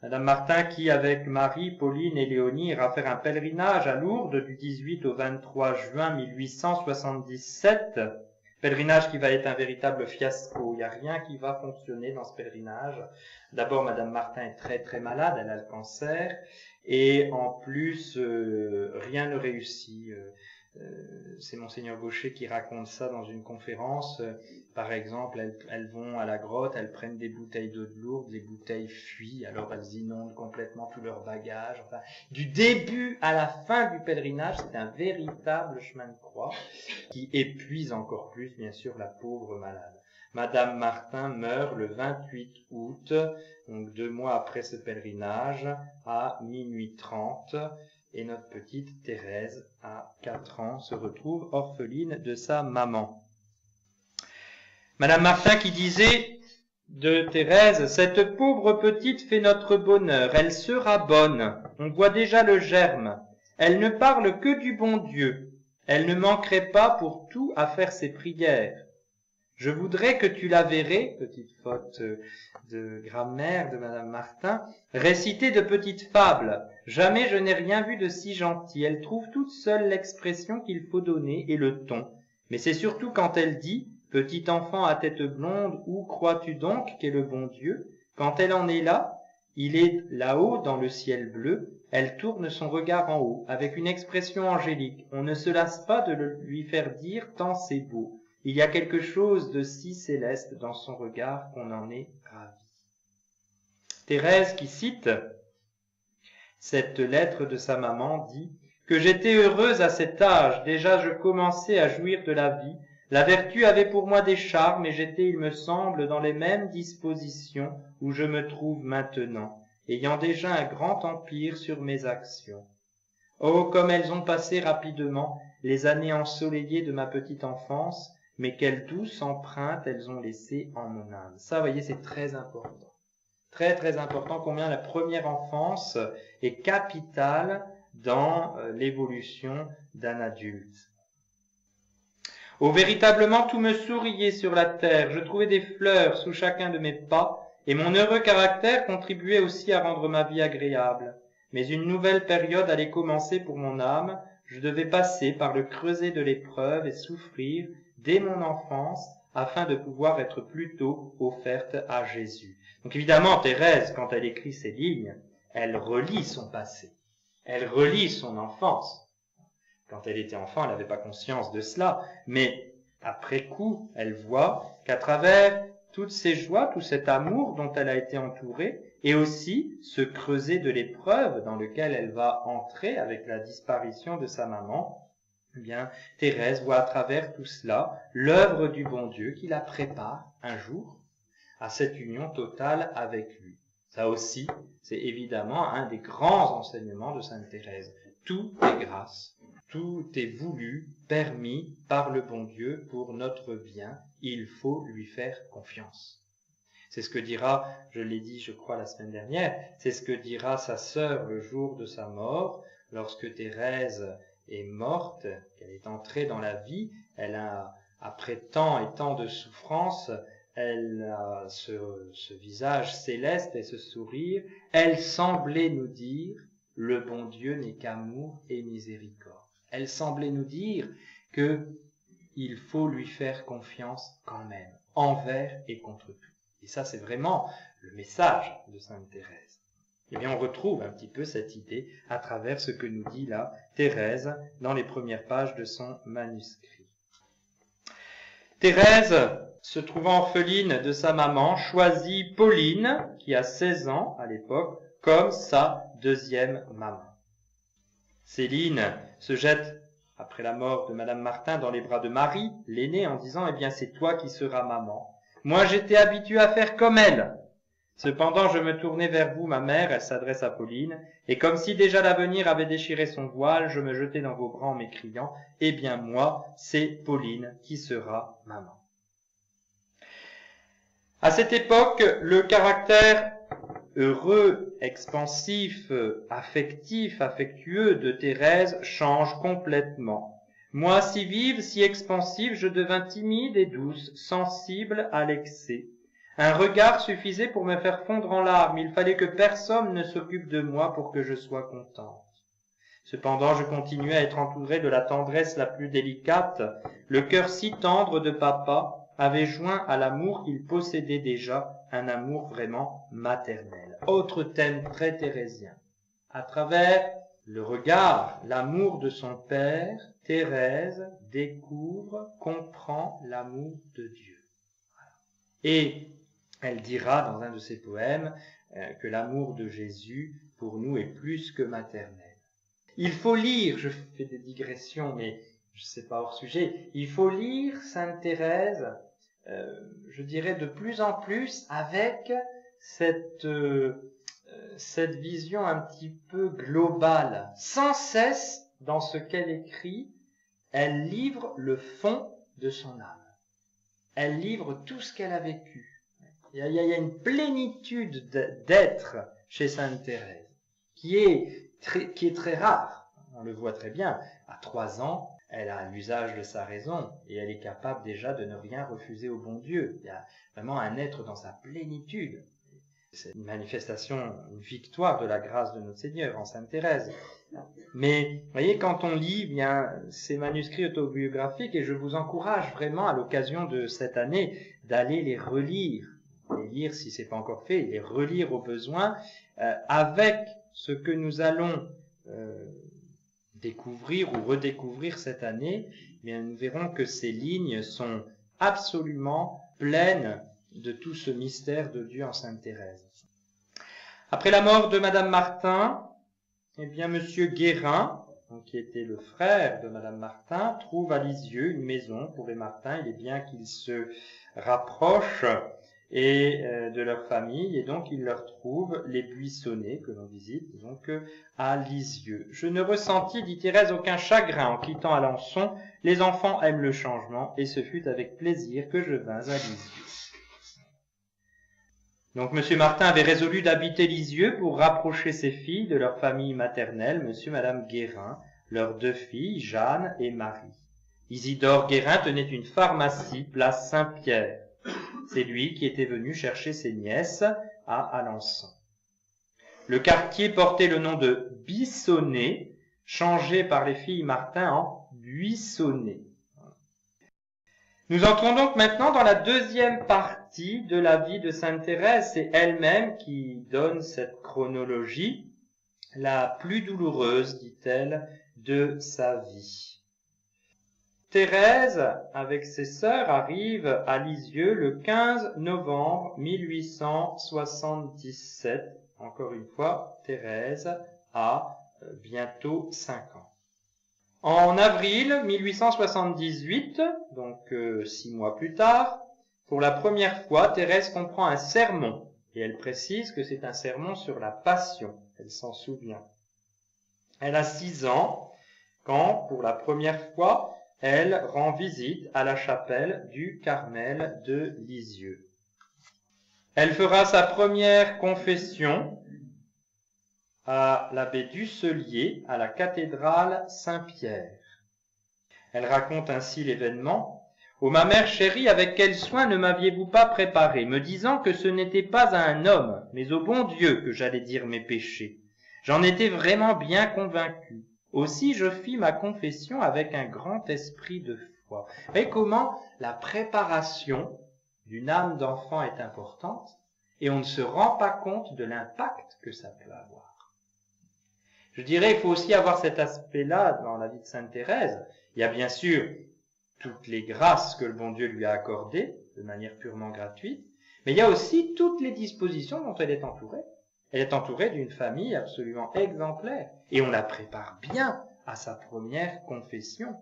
Madame Martin qui, avec Marie, Pauline et Léonie, ira faire un pèlerinage à Lourdes du 18 au 23 juin 1877. Pèlerinage qui va être un véritable fiasco. Il n'y a rien qui va fonctionner dans ce pèlerinage. D'abord, Madame Martin est très très malade, elle a le cancer. Et en plus, rien ne réussit. C'est Monseigneur Gaucher qui raconte ça dans une conférence. Par exemple, elles vont à la grotte, elles prennent des bouteilles d'eau de Lourdes, les bouteilles fuient, alors elles inondent complètement tout leur bagage. Enfin, du début à la fin du pèlerinage, c'est un véritable chemin de croix qui épuise encore plus, bien sûr, la pauvre malade. Madame Martin meurt le 28 août, donc 2 mois après ce pèlerinage, à minuit 30. Et notre petite Thérèse, à 4 ans, se retrouve orpheline de sa maman. Madame Martin qui disait de Thérèse, « Cette pauvre petite fait notre bonheur, elle sera bonne, on voit déjà le germe. Elle ne parle que du bon Dieu, elle ne manquerait pas pour tout à faire ses prières. Je voudrais que tu la verrais, petite faute de grammaire de Madame Martin, réciter de petites fables. Jamais je n'ai rien vu de si gentil. Elle trouve toute seule l'expression qu'il faut donner et le ton. Mais c'est surtout quand elle dit, petit enfant à tête blonde, où crois-tu donc qu'est le bon Dieu? Quand elle en est là, il est là-haut dans le ciel bleu, elle tourne son regard en haut, avec une expression angélique. On ne se lasse pas de le lui faire dire tant c'est beau. Il y a quelque chose de si céleste dans son regard qu'on en est ravi. » Thérèse, qui cite cette lettre de sa maman, dit « Que j'étais heureuse à cet âge, déjà je commençais à jouir de la vie, la vertu avait pour moi des charmes et j'étais, il me semble, dans les mêmes dispositions où je me trouve maintenant, ayant déjà un grand empire sur mes actions. Oh, comme elles ont passé rapidement les années ensoleillées de ma petite enfance, mais quelle douce empreinte elles ont laissée en mon âme. » Ça, vous voyez, c'est très important. Très, très important combien la première enfance est capitale dans l'évolution d'un adulte. « Oh, véritablement, tout me souriait sur la terre. Je trouvais des fleurs sous chacun de mes pas, et mon heureux caractère contribuait aussi à rendre ma vie agréable. Mais une nouvelle période allait commencer pour mon âme. Je devais passer par le creuset de l'épreuve et souffrir dès mon enfance, afin de pouvoir être plus tôt offerte à Jésus. » Donc évidemment, Thérèse, quand elle écrit ces lignes, elle relit son passé. Elle relit son enfance. Quand elle était enfant, elle n'avait pas conscience de cela, mais après coup, elle voit qu'à travers toutes ces joies, tout cet amour dont elle a été entourée, et aussi ce creuset de l'épreuve dans lequel elle va entrer avec la disparition de sa maman, eh bien, Thérèse voit à travers tout cela l'œuvre du bon Dieu qui la prépare un jour à cette union totale avec lui. Ça aussi, c'est évidemment un des grands enseignements de Sainte Thérèse. Tout est grâce, tout est voulu, permis par le bon Dieu pour notre bien. il faut lui faire confiance. C'est ce que dira, je l'ai dit je crois la semaine dernière, c'est ce que dira sa sœur le jour de sa mort, lorsque Thérèse est morte, qu'elle est entrée dans la vie, elle a, après tant et tant de souffrances, elle a ce visage céleste et ce sourire, elle semblait nous dire, le bon Dieu n'est qu'amour et miséricorde. Elle semblait nous dire que il faut lui faire confiance quand même, envers et contre tout. Et ça, c'est vraiment le message de Sainte Thérèse. Eh bien, on retrouve un petit peu cette idée à travers ce que nous dit là Thérèse dans les premières pages de son manuscrit. Thérèse, se trouvant orpheline de sa maman, choisit Pauline, qui a 16 ans à l'époque, comme sa deuxième maman. Céline se jette, après la mort de Madame Martin, dans les bras de Marie, l'aînée, en disant « Eh bien, c'est toi qui seras maman. Moi, j'étais habituée à faire comme elle. Cependant, je me tournais vers vous, ma mère, elle s'adresse à Pauline, et comme si déjà l'avenir avait déchiré son voile, je me jetai dans vos bras en m'écriant « Eh bien, moi, c'est Pauline qui sera maman. » À cette époque, le caractère heureux, expansif, affectif, affectueux de Thérèse change complètement. Moi, si vive, si expansive, je devins timide et douce, sensible à l'excès. Un regard suffisait pour me faire fondre en larmes. Il fallait que personne ne s'occupe de moi pour que je sois contente. Cependant, je continuais à être entouré de la tendresse la plus délicate. Le cœur si tendre de papa avait joint à l'amour qu'il possédait déjà, un amour vraiment maternel. Autre thème très thérésien. À travers le regard, l'amour de son père, Thérèse découvre, comprend l'amour de Dieu. Et elle dira dans un de ses poèmes que l'amour de Jésus pour nous est plus que maternel. Il faut lire, je fais des digressions, mais je ne sais pas hors sujet, il faut lire Sainte Thérèse, je dirais de plus en plus avec cette vision un petit peu globale. Sans cesse, dans ce qu'elle écrit, elle livre le fond de son âme. Elle livre tout ce qu'elle a vécu. Il y a une plénitude d'être chez Sainte Thérèse qui est très rare. On le voit très bien. À 3 ans, elle a l'usage de sa raison et elle est capable déjà de ne rien refuser au bon Dieu. Il y a vraiment un être dans sa plénitude. C'est une manifestation, une victoire de la grâce de notre Seigneur en Sainte Thérèse. Mais, vous voyez, quand on lit bien ces manuscrits autobiographiques, et je vous encourage vraiment à l'occasion de cette année d'aller les relire, les lire si c'est pas encore fait, les relire au besoin, avec ce que nous allons découvrir ou redécouvrir cette année, eh bien, nous verrons que ces lignes sont absolument pleines de tout ce mystère de Dieu en Sainte Thérèse. Après la mort de Madame Martin, eh bien, Monsieur Guérin, qui était le frère de Madame Martin, trouve à Lisieux une maison pour les Martin. Il est bien qu'ils se rapprochent de leur famille, et donc il leur trouve les Buissonnets que l'on visite, donc à Lisieux. Je ne ressentis, dit Thérèse, aucun chagrin en quittant Alençon. Les enfants aiment le changement, et ce fut avec plaisir que je vins à Lisieux. Donc M. Martin avait résolu d'habiter Lisieux pour rapprocher ses filles de leur famille maternelle, M. et Mme Guérin, leurs 2 filles, Jeanne et Marie. Isidore Guérin tenait une pharmacie, place Saint-Pierre. C'est lui qui était venu chercher ses nièces à Alençon. Le quartier portait le nom de Bissonnet, changé par les filles Martin en Buissonnet. Nous entrons donc maintenant dans la deuxième partie de la vie de Sainte Thérèse. C'est elle-même qui donne cette chronologie, la plus douloureuse, dit-elle, de sa vie. Thérèse, avec ses sœurs, arrive à Lisieux le 15 novembre 1877. Encore une fois, Thérèse a bientôt 5 ans. En avril 1878, donc 6 mois plus tard, pour la première fois, Thérèse comprend un sermon. Et elle précise que c'est un sermon sur la Passion. Elle s'en souvient. Elle a 6 ans quand, pour la première fois, elle rend visite à la chapelle du Carmel de Lisieux. Elle fera sa première confession à l'abbé Dusselier, à la cathédrale Saint-Pierre. Elle raconte ainsi l'événement. « Oh ma mère chérie, avec quel soin ne m'aviez-vous pas préparé, me disant que ce n'était pas à un homme, mais au bon Dieu que j'allais dire mes péchés. J'en étais vraiment bien convaincu. Aussi je fis ma confession avec un grand esprit de foi. » Vous voyez comment la préparation d'une âme d'enfant est importante et on ne se rend pas compte de l'impact que ça peut avoir. Je dirais, il faut aussi avoir cet aspect-là dans la vie de Sainte Thérèse. Il y a bien sûr toutes les grâces que le bon Dieu lui a accordées de manière purement gratuite, mais il y a aussi toutes les dispositions dont elle est entourée. Elle est entourée d'une famille absolument exemplaire et on la prépare bien à sa première confession.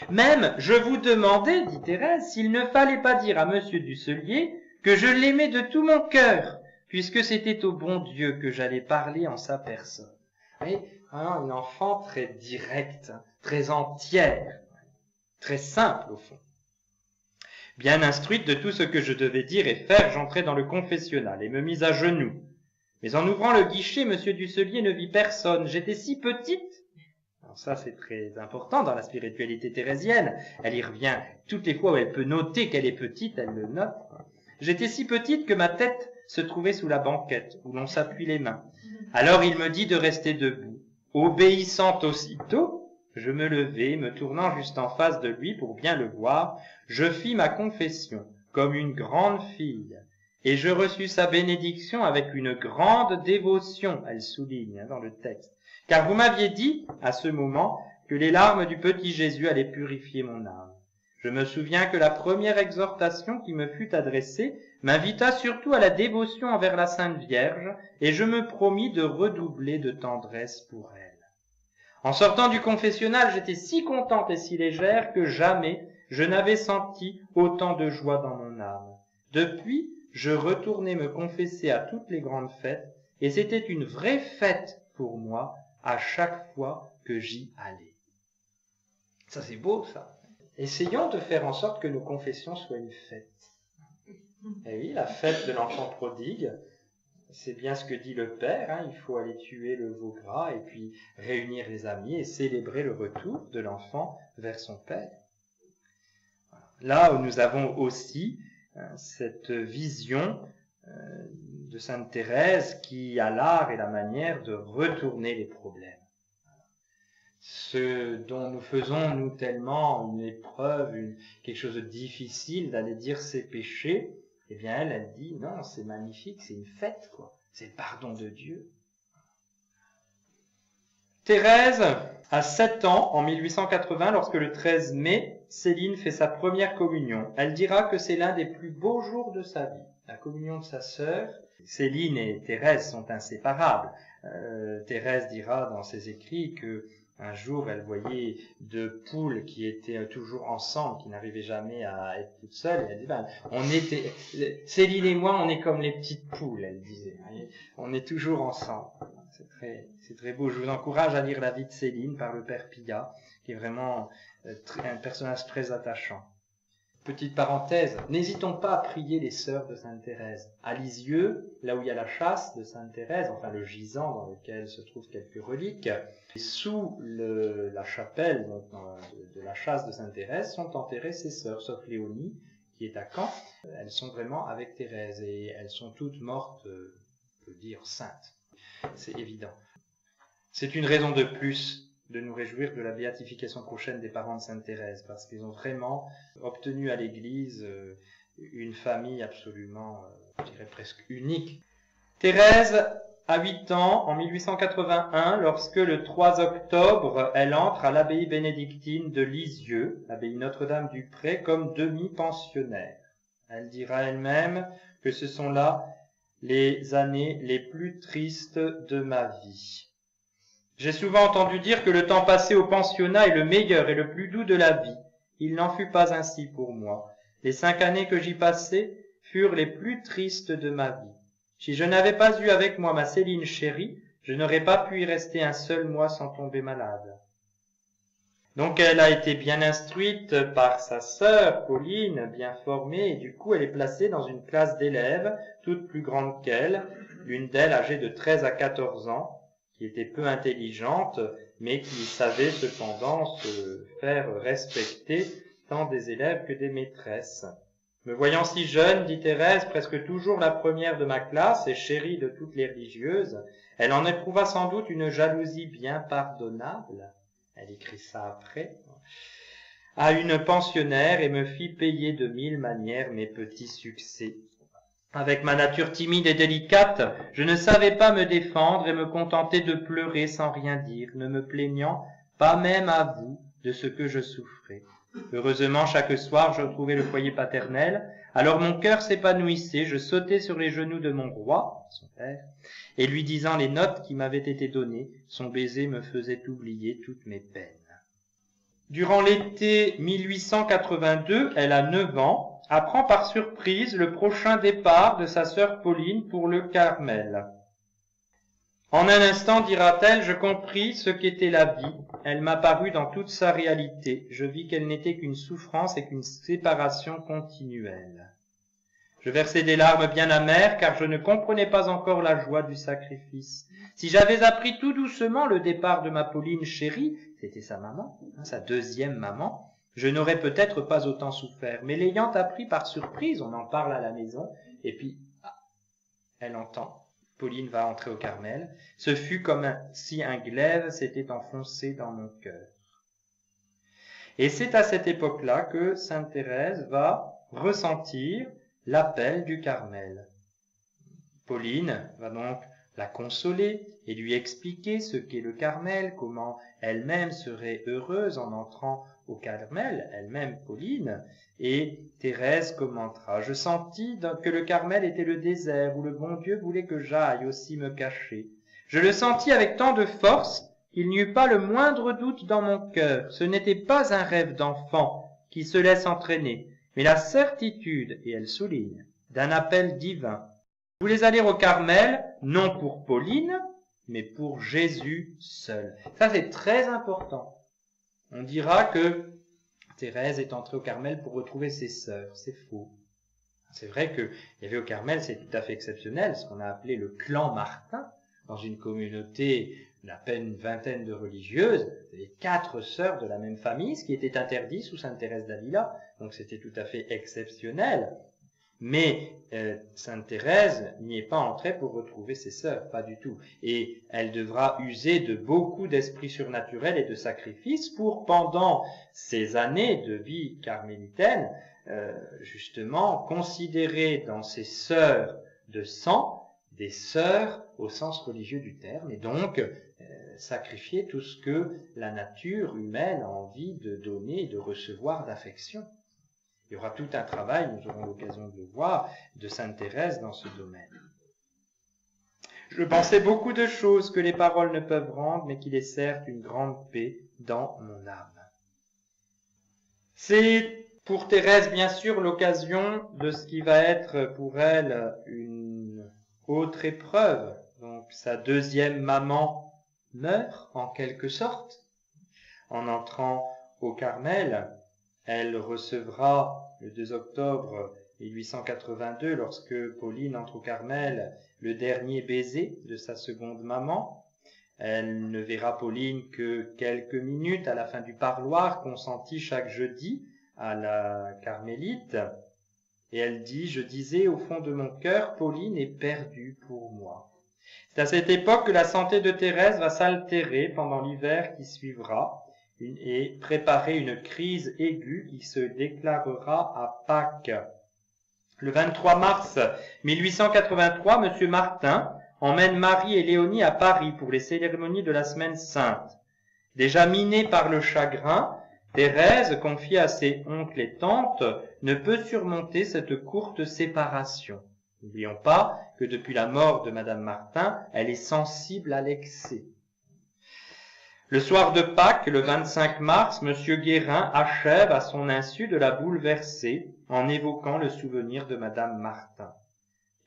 Même, je vous demandais, dit Thérèse, s'il ne fallait pas dire à Monsieur Dusselier que je l'aimais de tout mon cœur, puisque c'était au bon Dieu que j'allais parler en sa personne. Vous voyez, vraiment une enfant très directe, très entière, très simple au fond. Bien instruite de tout ce que je devais dire et faire, j'entrai dans le confessionnal et me mis à genoux. Mais en ouvrant le guichet, Monsieur Dusselier ne vit personne. J'étais si petite. Alors ça, c'est très important dans la spiritualité thérésienne. Elle y revient toutes les fois où elle peut noter qu'elle est petite, elle le note. J'étais si petite que ma tête se trouvait sous la banquette où l'on s'appuie les mains. Alors il me dit de rester debout. Obéissant aussitôt, je me levai, me tournant juste en face de lui pour bien le voir, je fis ma confession comme une grande fille. Et je reçus sa bénédiction avec une grande dévotion, elle souligne dans le texte. Car vous m'aviez dit, à ce moment, que les larmes du petit Jésus allaient purifier mon âme. Je me souviens que la première exhortation qui me fut adressée m'invita surtout à la dévotion envers la Sainte Vierge, et je me promis de redoubler de tendresse pour elle. En sortant du confessionnal, j'étais si contente et si légère que jamais je n'avais senti autant de joie dans mon âme. Depuis, je retournais me confesser à toutes les grandes fêtes, et c'était une vraie fête pour moi à chaque fois que j'y allais. Ça, c'est beau, ça. Essayons de faire en sorte que nos confessions soient une fête. Et oui, la fête de l'enfant prodigue, c'est bien ce que dit le Père, hein, il faut aller tuer le veau gras et puis réunir les amis et célébrer le retour de l'enfant vers son Père. Là où nous avons aussi cette vision de Sainte Thérèse qui a l'art et la manière de retourner les problèmes. Ce dont nous faisons, nous, tellement une épreuve, quelque chose de difficile d'aller dire ses péchés, eh bien elle dit, non, c'est magnifique, c'est une fête, quoi. C'est le pardon de Dieu. Thérèse a 7 ans en 1880 lorsque le 13 mai, Céline fait sa première communion. Elle dira que c'est l'un des plus beaux jours de sa vie. La communion de sa sœur. Céline et Thérèse sont inséparables. Thérèse dira dans ses écrits que un jour, elle voyait 2 poules qui étaient toujours ensemble, qui n'arrivaient jamais à être toutes seules. Et elle dit, Céline et moi, on est comme les petites poules, elle disait. On est toujours ensemble. C'est très beau. Je vous encourage à lire la vie de Céline par le Père Pillat, qui est vraiment un personnage très attachant. Petite parenthèse, n'hésitons pas à prier les sœurs de Sainte Thérèse. À Lisieux, là où il y a la châsse de Sainte Thérèse, enfin le gisant dans lequel se trouvent quelques reliques, sous la chapelle de la châsse de Sainte Thérèse sont enterrées ses sœurs, sauf Léonie, qui est à Caen. Elles sont vraiment avec Thérèse et elles sont toutes mortes, on peut dire, saintes. C'est évident. C'est une raison de plus de nous réjouir de la béatification prochaine des parents de Sainte Thérèse, parce qu'ils ont vraiment obtenu à l'Église une famille absolument, je dirais presque unique. Thérèse a 8 ans en 1881, lorsque le 3 octobre, elle entre à l'abbaye bénédictine de Lisieux, l'abbaye Notre-Dame-du-Pré, comme demi-pensionnaire. Elle dira elle-même que ce sont là les années les plus tristes de ma vie. J'ai souvent entendu dire que le temps passé au pensionnat est le meilleur et le plus doux de la vie. Il n'en fut pas ainsi pour moi. Les 5 années que j'y passai furent les plus tristes de ma vie. Si je n'avais pas eu avec moi ma Céline chérie, je n'aurais pas pu y rester un seul mois sans tomber malade. Donc elle a été bien instruite par sa sœur Pauline, bien formée, et du coup elle est placée dans une classe d'élèves, toutes plus grandes qu'elle, l'une d'elles âgée de 13 à 14 ans, qui était peu intelligente, mais qui savait cependant se faire respecter tant des élèves que des maîtresses. Me voyant si jeune, dit Thérèse, presque toujours la première de ma classe et chérie de toutes les religieuses, elle en éprouva sans doute une jalousie bien pardonnable, elle écrit ça après, à une pensionnaire et me fit payer de 1000 manières mes petits succès. Avec ma nature timide et délicate, je ne savais pas me défendre et me contentais de pleurer sans rien dire, ne me plaignant pas même à vous de ce que je souffrais. Heureusement, chaque soir, je retrouvais le foyer paternel, alors mon cœur s'épanouissait, je sautais sur les genoux de mon roi, son père, et lui disant les notes qui m'avaient été données, son baiser me faisait oublier toutes mes peines. Durant l'été 1882, elle a 9 ans, apprend par surprise le prochain départ de sa sœur Pauline pour le Carmel. En un instant, dira-t-elle, je compris ce qu'était la vie. Elle m'apparut dans toute sa réalité. Je vis qu'elle n'était qu'une souffrance et qu'une séparation continuelle. Je versai des larmes bien amères, car je ne comprenais pas encore la joie du sacrifice. Si j'avais appris tout doucement le départ de ma Pauline chérie, c'était sa maman, sa deuxième maman, je n'aurais peut-être pas autant souffert. Mais l'ayant appris par surprise, on en parle à la maison, et puis, elle entend. Pauline va entrer au Carmel. Ce fut comme si un glaive s'était enfoncé dans mon cœur. Et c'est à cette époque-là que Sainte Thérèse va ressentir l'appel du Carmel. Pauline va donc la consoler et lui expliquer ce qu'est le Carmel, comment elle-même serait heureuse en entrant au Carmel, elle-même Pauline, et Thérèse commentera. Je sentis que le Carmel était le désert où le bon Dieu voulait que j'aille aussi me cacher. Je le sentis avec tant de force qu'il n'y eut pas le moindre doute dans mon cœur. Ce n'était pas un rêve d'enfant qui se laisse entraîner, mais la certitude, et elle souligne, d'un appel divin. Je voulais aller au Carmel, non pour Pauline, mais pour Jésus seul. Ça, c'est très important. On dira que Thérèse est entrée au Carmel pour retrouver ses sœurs. C'est faux. C'est vrai qu'il y avait au Carmel, c'est tout à fait exceptionnel, ce qu'on a appelé le clan Martin, dans une communauté d'à peine une vingtaine de religieuses, les 4 sœurs de la même famille, ce qui était interdit sous Sainte Thérèse d'Avila, donc c'était tout à fait exceptionnel. Mais Sainte Thérèse n'y est pas entrée pour retrouver ses sœurs, pas du tout. Et elle devra user de beaucoup d'esprit surnaturel et de sacrifices pour, pendant ces années de vie carmélitaine, justement, considérer dans ses sœurs de sang des sœurs au sens religieux du terme, et donc sacrifier tout ce que la nature humaine a envie de donner et de recevoir d'affection. Il y aura tout un travail, nous aurons l'occasion de le voir, de Sainte Thérèse dans ce domaine. Je pensais beaucoup de choses que les paroles ne peuvent rendre, mais qu'il est certes une grande paix dans mon âme. C'est pour Thérèse, bien sûr, l'occasion de ce qui va être pour elle une autre épreuve. Donc, sa deuxième maman meurt, en quelque sorte, en entrant au Carmel. Elle recevra le 2 octobre 1882, lorsque Pauline entre au Carmel, le dernier baiser de sa seconde maman. Elle ne verra Pauline que quelques minutes à la fin du parloir consenti chaque jeudi à la carmélite. Et elle dit, je disais au fond de mon cœur, Pauline est perdue pour moi. C'est à cette époque que la santé de Thérèse va s'altérer pendant l'hiver qui suivra et préparer une crise aiguë qui se déclarera à Pâques. Le 23 mars 1883, M. Martin emmène Marie et Léonie à Paris pour les cérémonies de la Semaine Sainte. Déjà minée par le chagrin, Thérèse, confiée à ses oncles et tantes, ne peut surmonter cette courte séparation. N'oublions pas que depuis la mort de Madame Martin, elle est sensible à l'excès. Le soir de Pâques, le 25 mars, M. Guérin achève à son insu de la bouleverser en évoquant le souvenir de Madame Martin.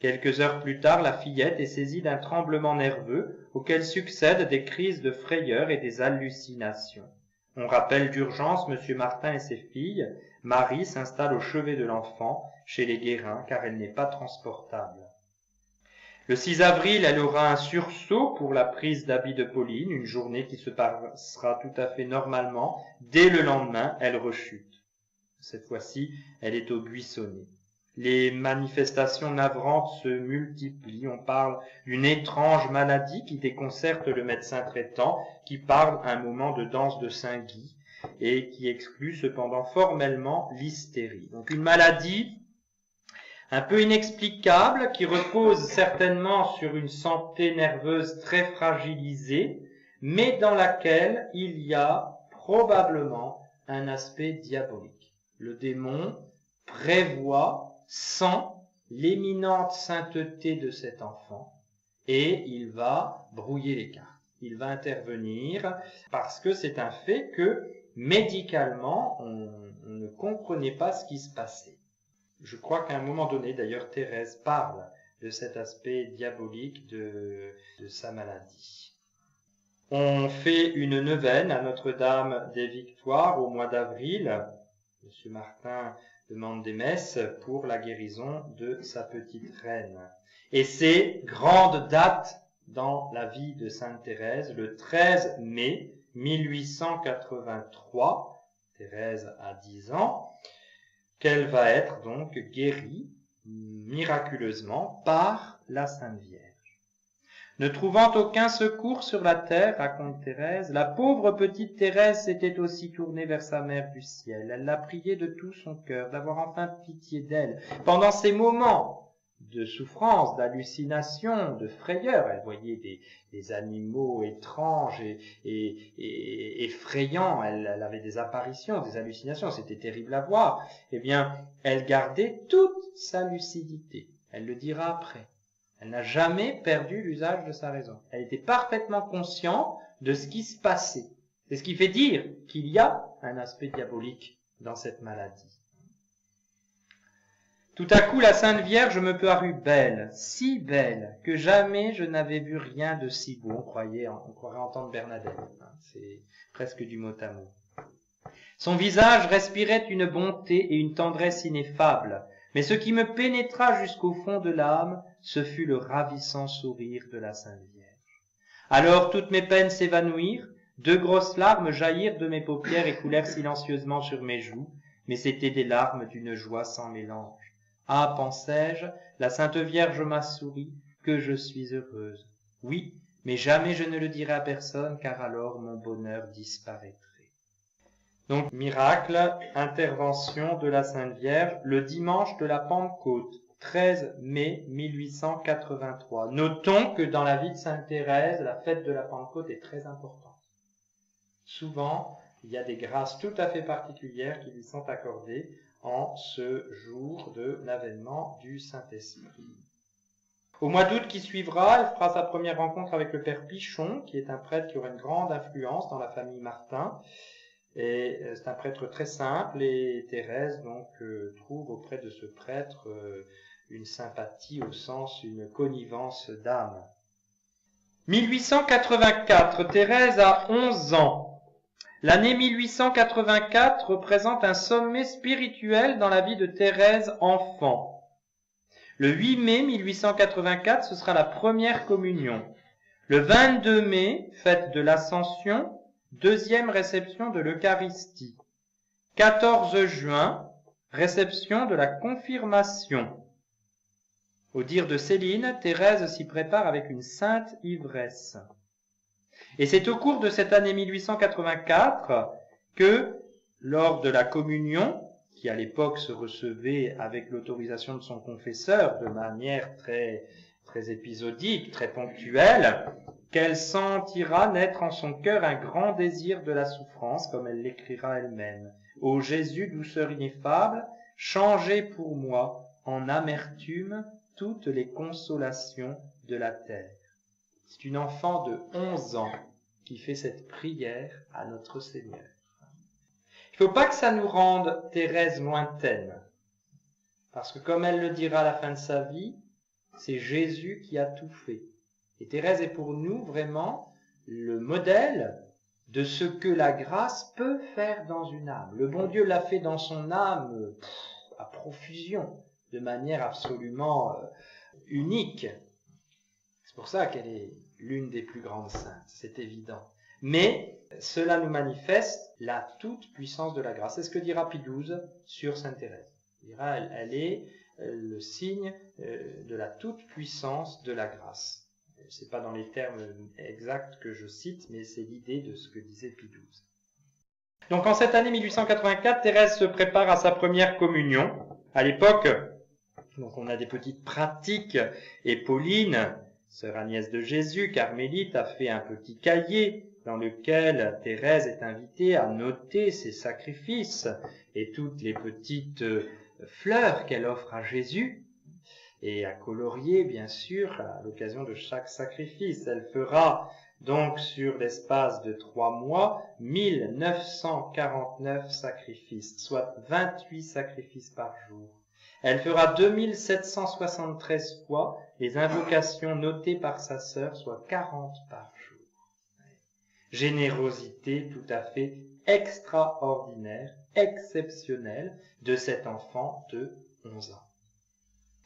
Quelques heures plus tard, la fillette est saisie d'un tremblement nerveux auquel succèdent des crises de frayeur et des hallucinations. On rappelle d'urgence M. Martin et ses filles. Marie s'installe au chevet de l'enfant, chez les Guérins, car elle n'est pas transportable. Le 6 avril, elle aura un sursaut pour la prise d'habit de Pauline, une journée qui se passera tout à fait normalement. Dès le lendemain, elle rechute. Cette fois-ci, elle est au buissonnet. Les manifestations navrantes se multiplient. On parle d'une étrange maladie qui déconcerte le médecin traitant, qui parle à un moment de danse de Saint-Guy et qui exclut cependant formellement l'hystérie. Donc une maladie un peu inexplicable qui repose certainement sur une santé nerveuse très fragilisée, mais dans laquelle il y a probablement un aspect diabolique. Le démon prévoit, sent l'éminente sainteté de cet enfant et il va brouiller les cartes. Il va intervenir parce que c'est un fait que médicalement on ne comprenait pas ce qui se passait. Je crois qu'à un moment donné, d'ailleurs, Thérèse parle de cet aspect diabolique de sa maladie. On fait une neuvaine à Notre-Dame des Victoires au mois d'avril. Monsieur Martin demande des messes pour la guérison de sa petite reine. Et c'est grande date dans la vie de Sainte Thérèse, le 13 mai 1883, Thérèse a 10 ans, qu'elle va être donc guérie miraculeusement par la Sainte Vierge. Ne trouvant aucun secours sur la terre, raconte Thérèse, la pauvre petite Thérèse s'était aussi tournée vers sa mère du ciel. Elle l'a priée de tout son cœur d'avoir enfin pitié d'elle. Pendant ces moments de souffrance, d'hallucination, de frayeur, elle voyait des animaux étranges et effrayants, elle avait des apparitions, des hallucinations, c'était terrible à voir. Eh bien, elle gardait toute sa lucidité. Elle le dira après. Elle n'a jamais perdu l'usage de sa raison. Elle était parfaitement consciente de ce qui se passait. C'est ce qui fait dire qu'il y a un aspect diabolique dans cette maladie. Tout à coup, la Sainte Vierge me parut belle, si belle, que jamais je n'avais vu rien de si beau. On croirait entendre Bernadette. C'est presque du mot à mot. Son visage respirait une bonté et une tendresse ineffables. Mais ce qui me pénétra jusqu'au fond de l'âme, ce fut le ravissant sourire de la Sainte Vierge. Alors toutes mes peines s'évanouirent, 2 grosses larmes jaillirent de mes paupières et coulèrent silencieusement sur mes joues, mais c'étaient des larmes d'une joie sans mélange. Ah, pensai-je, la Sainte Vierge m'a souri, que je suis heureuse. Oui, mais jamais je ne le dirai à personne, car alors mon bonheur disparaîtrait. Donc, miracle, intervention de la Sainte Vierge, le dimanche de la Pentecôte, 13 mai 1883. Notons que dans la vie de Sainte Thérèse, la fête de la Pentecôte est très importante. Souvent, il y a des grâces tout à fait particulières qui lui sont accordées en ce jour de l'avènement du Saint-Esprit. Au mois d'août qui suivra, elle fera sa première rencontre avec le père Pichon, qui est un prêtre qui aura une grande influence dans la famille Martin. Et c'est un prêtre très simple et Thérèse donc trouve auprès de ce prêtre une sympathie au sens une connivence d'âme. 1884, Thérèse a 11 ans. L'année 1884 représente un sommet spirituel dans la vie de Thérèse enfant. Le 8 mai 1884, ce sera la première communion. Le 22 mai, fête de l'Ascension, deuxième réception de l'Eucharistie. 14 juin, réception de la confirmation. Au dire de Céline, Thérèse s'y prépare avec une sainte ivresse. Et c'est au cours de cette année 1884 que, lors de la communion, qui à l'époque se recevait avec l'autorisation de son confesseur de manière très épisodique, très ponctuelle, qu'elle sentira naître en son cœur un grand désir de la souffrance, comme elle l'écrira elle-même. Ô Jésus, douceur ineffable, changez pour moi en amertume toutes les consolations de la terre. C'est une enfant de 11 ans qui fait cette prière à notre Seigneur. Il ne faut pas que ça nous rende Thérèse lointaine, parce que comme elle le dira à la fin de sa vie, c'est Jésus qui a tout fait. Et Thérèse est pour nous vraiment le modèle de ce que la grâce peut faire dans une âme. Le bon Dieu l'a fait dans son âme à profusion, de manière absolument unique. C'est pour ça qu'elle est l'une des plus grandes saintes, c'est évident. Mais cela nous manifeste la toute-puissance de la grâce. C'est ce que dira Pie XII sur Sainte Thérèse. Il dira, elle est le signe de la toute-puissance de la grâce. C'est pas dans les termes exacts que je cite, mais c'est l'idée de ce que disait Pie XII. Donc en cette année 1884, Thérèse se prépare à sa première communion. À l'époque, donc on a des petites pratiques, et Pauline, sœur Agnès de Jésus, carmélite, a fait un petit cahier dans lequel Thérèse est invitée à noter ses sacrifices et toutes les petites fleurs qu'elle offre à Jésus, et à colorier, bien sûr, à l'occasion de chaque sacrifice. Elle fera donc sur l'espace de 3 mois 1949 sacrifices, soit 28 sacrifices par jour. Elle fera 2773 fois les invocations notées par sa sœur, soit 40 par jour. Générosité tout à fait extraordinaire, exceptionnelle de cet enfant de 11 ans.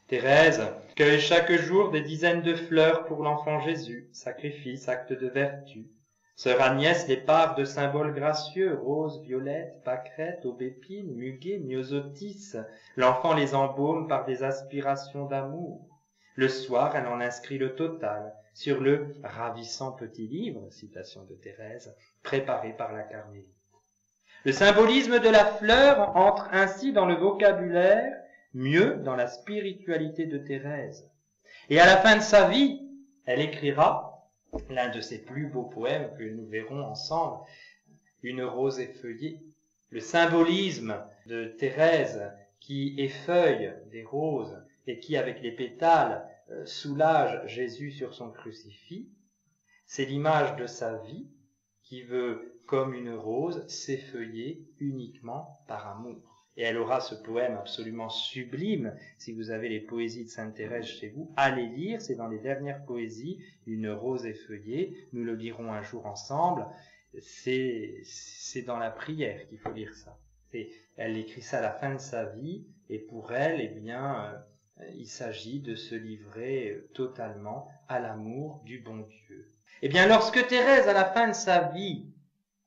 Thérèse cueille chaque jour des dizaines de fleurs pour l'enfant Jésus, sacrifice, acte de vertu. Sœur Agnès les pare de symboles gracieux, roses, violettes, pâquerettes, aubépines, muguet, myosotis. L'enfant les embaume par des aspirations d'amour. Le soir, elle en inscrit le total sur le ravissant petit livre, citation de Thérèse, préparé par la carmélite. Le symbolisme de la fleur entre ainsi dans le vocabulaire, mieux dans la spiritualité de Thérèse. Et à la fin de sa vie, elle écrira l'un de ses plus beaux poèmes que nous verrons ensemble, Une rose effeuillée. Le symbolisme de Thérèse qui effeuille des roses et qui, avec les pétales, soulage Jésus sur son crucifix, c'est l'image de sa vie qui veut, comme une rose, s'effeuiller uniquement par amour. Et elle aura ce poème absolument sublime. Si vous avez les poésies de Sainte Thérèse chez vous, allez lire, c'est dans les dernières poésies, Une rose effeuillée. Nous le lirons un jour ensemble. C'est dans la prière qu'il faut lire ça. Elle écrit ça à la fin de sa vie, et pour elle, eh bien, il s'agit de se livrer totalement à l'amour du bon Dieu. Eh bien, lorsque Thérèse, à la fin de sa vie,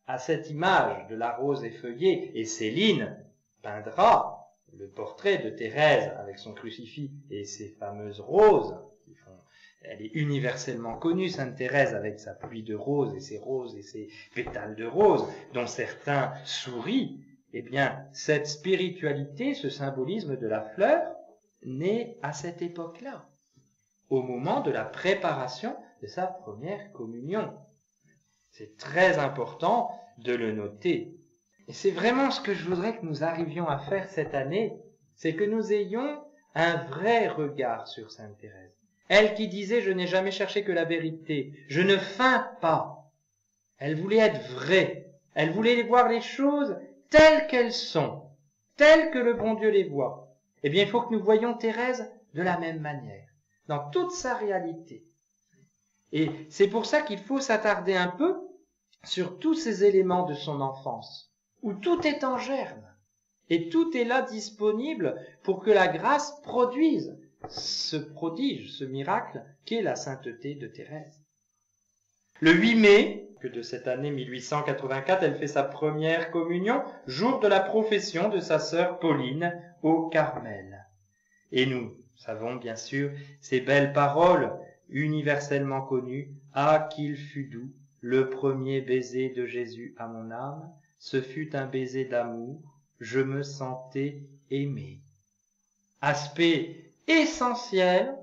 a cette image de la rose effeuillée, et Céline peindra le portrait de Thérèse avec son crucifix et ses fameuses roses. Elle est universellement connue, Sainte Thérèse, avec sa pluie de roses et ses pétales de roses, dont certains sourient. Eh bien, cette spiritualité, ce symbolisme de la fleur, naît à cette époque-là, au moment de la préparation de sa première communion. C'est très important de le noter. Et c'est vraiment ce que je voudrais que nous arrivions à faire cette année, c'est que nous ayons un vrai regard sur Sainte Thérèse. Elle qui disait « Je n'ai jamais cherché que la vérité, je ne feins pas ». Elle voulait être vraie, elle voulait voir les choses telles qu'elles sont, telles que le bon Dieu les voit. Eh bien, il faut que nous voyions Thérèse de la même manière, dans toute sa réalité. Et c'est pour ça qu'il faut s'attarder un peu sur tous ces éléments de son enfance, où tout est en germe, et tout est là disponible pour que la grâce produise ce prodige, ce miracle qu'est la sainteté de Thérèse. Le 8 mai de cette année 1884, elle fait sa première communion, jour de la profession de sa sœur Pauline au Carmel. Et nous savons bien sûr ces belles paroles universellement connues, « Ah, qu'il fut doux, le premier baiser de Jésus à mon âme, ce fut un baiser d'amour, je me sentais aimé. » Aspect essentiel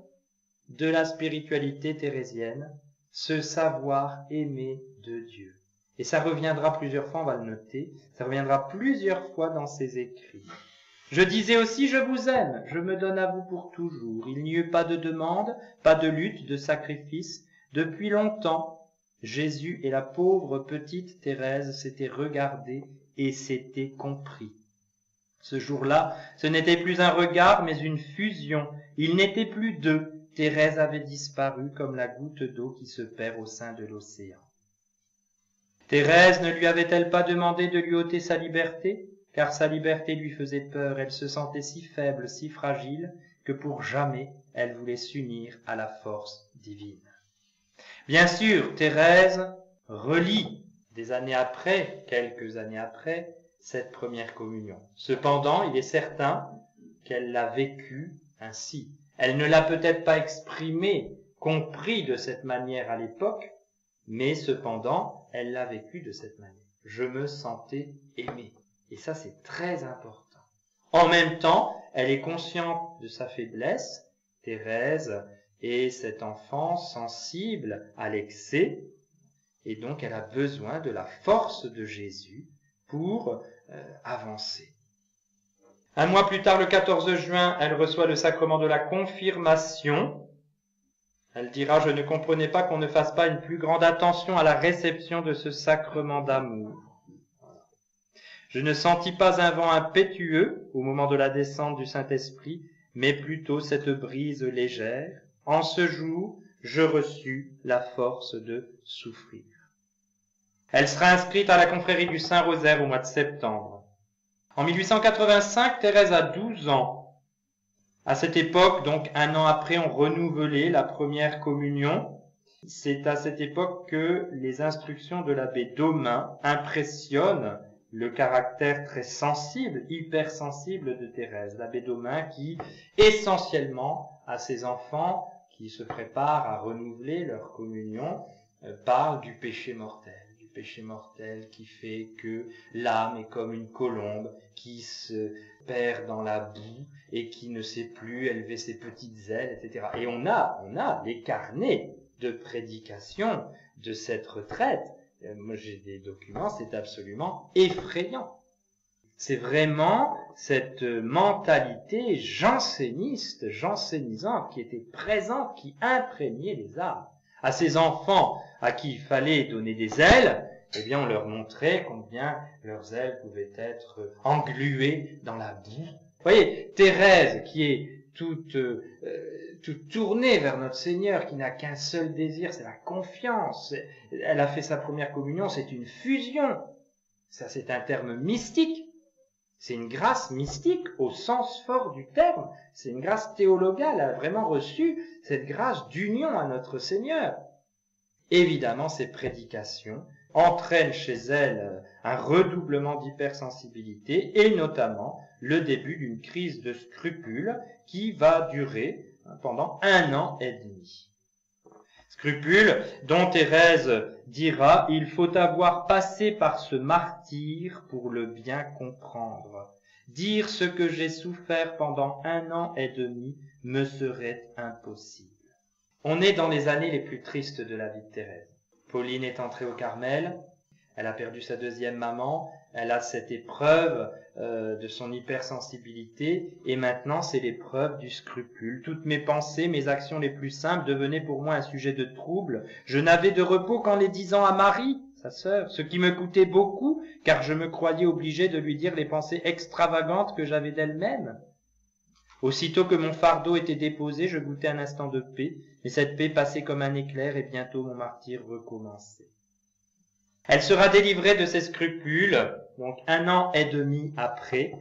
de la spiritualité thérésienne, ce savoir aimer de Dieu. Et ça reviendra plusieurs fois, on va le noter, ça reviendra plusieurs fois dans ses écrits. Je disais aussi, je vous aime, je me donne à vous pour toujours. Il n'y eut pas de demande, pas de lutte, de sacrifice. Depuis longtemps, Jésus et la pauvre petite Thérèse s'étaient regardés et s'étaient compris. Ce jour-là, ce n'était plus un regard, mais une fusion. Il n'était plus deux. Thérèse avait disparu comme la goutte d'eau qui se perd au sein de l'océan. Thérèse ne lui avait-elle pas demandé de lui ôter sa liberté, car sa liberté lui faisait peur, elle se sentait si faible, si fragile, que pour jamais elle voulait s'unir à la force divine. Bien sûr, Thérèse relit des années après, quelques années après, cette première communion. Cependant, il est certain qu'elle l'a vécue ainsi. Elle ne l'a peut-être pas exprimé, compris de cette manière à l'époque, mais cependant, elle l'a vécu de cette manière. Je me sentais aimée. Et ça, c'est très important. En même temps, elle est consciente de sa faiblesse. Thérèse est cet enfant sensible à l'excès. Et donc, elle a besoin de la force de Jésus pour avancer. Un mois plus tard, le 14 juin, elle reçoit le sacrement de la confirmation. Elle dira, je ne comprenais pas qu'on ne fasse pas une plus grande attention à la réception de ce sacrement d'amour. Je ne sentis pas un vent impétueux au moment de la descente du Saint-Esprit, mais plutôt cette brise légère. En ce jour, je reçus la force de souffrir. Elle sera inscrite à la confrérie du Saint-Rosaire au mois de septembre. En 1885, Thérèse a 12 ans. À cette époque, donc un an après, on renouvelait la première communion. C'est à cette époque que les instructions de l'abbé Daumain impressionnent le caractère très sensible, hypersensible de Thérèse. L'abbé Daumain qui, essentiellement, à ses enfants qui se préparent à renouveler leur communion, parle du péché mortel. Péché mortel qui fait que l'âme est comme une colombe qui se perd dans la boue et qui ne sait plus élever ses petites ailes, etc. Et on a les carnets de prédication de cette retraite. Moi, j'ai des documents, c'est absolument effrayant. C'est vraiment cette mentalité jansénisante qui était présente, qui imprégnait les âmes. À ces enfants à qui il fallait donner des ailes, eh bien, on leur montrait combien leurs ailes pouvaient être engluées dans la boue. Vous voyez, Thérèse, qui est toute tournée vers notre Seigneur, qui n'a qu'un seul désir, c'est la confiance. Elle a fait sa première communion, c'est une fusion. Ça, c'est un terme mystique. C'est une grâce mystique au sens fort du terme. C'est une grâce théologale. Elle a vraiment reçu cette grâce d'union à notre Seigneur. Évidemment, ces prédications entraînent chez elle un redoublement d'hypersensibilité et notamment le début d'une crise de scrupules qui va durer pendant 1 an et demi. Scrupules dont Thérèse dira « Il faut avoir passé par ce martyre pour le bien comprendre. Dire ce que j'ai souffert pendant 1 an et demi me serait impossible. » On est dans les années les plus tristes de la vie de Thérèse. Pauline est entrée au Carmel, elle a perdu sa deuxième maman, elle a cette épreuve de son hypersensibilité, et maintenant c'est l'épreuve du scrupule. Toutes mes pensées, mes actions les plus simples devenaient pour moi un sujet de trouble. Je n'avais de repos qu'en les disant à Marie, sa sœur, ce qui me coûtait beaucoup, car je me croyais obligé de lui dire les pensées extravagantes que j'avais d'elle-même. Aussitôt que mon fardeau était déposé, je goûtais un instant de paix, mais cette paix passait comme un éclair et bientôt mon martyre recommençait. Elle sera délivrée de ses scrupules, donc 1 an et demi après.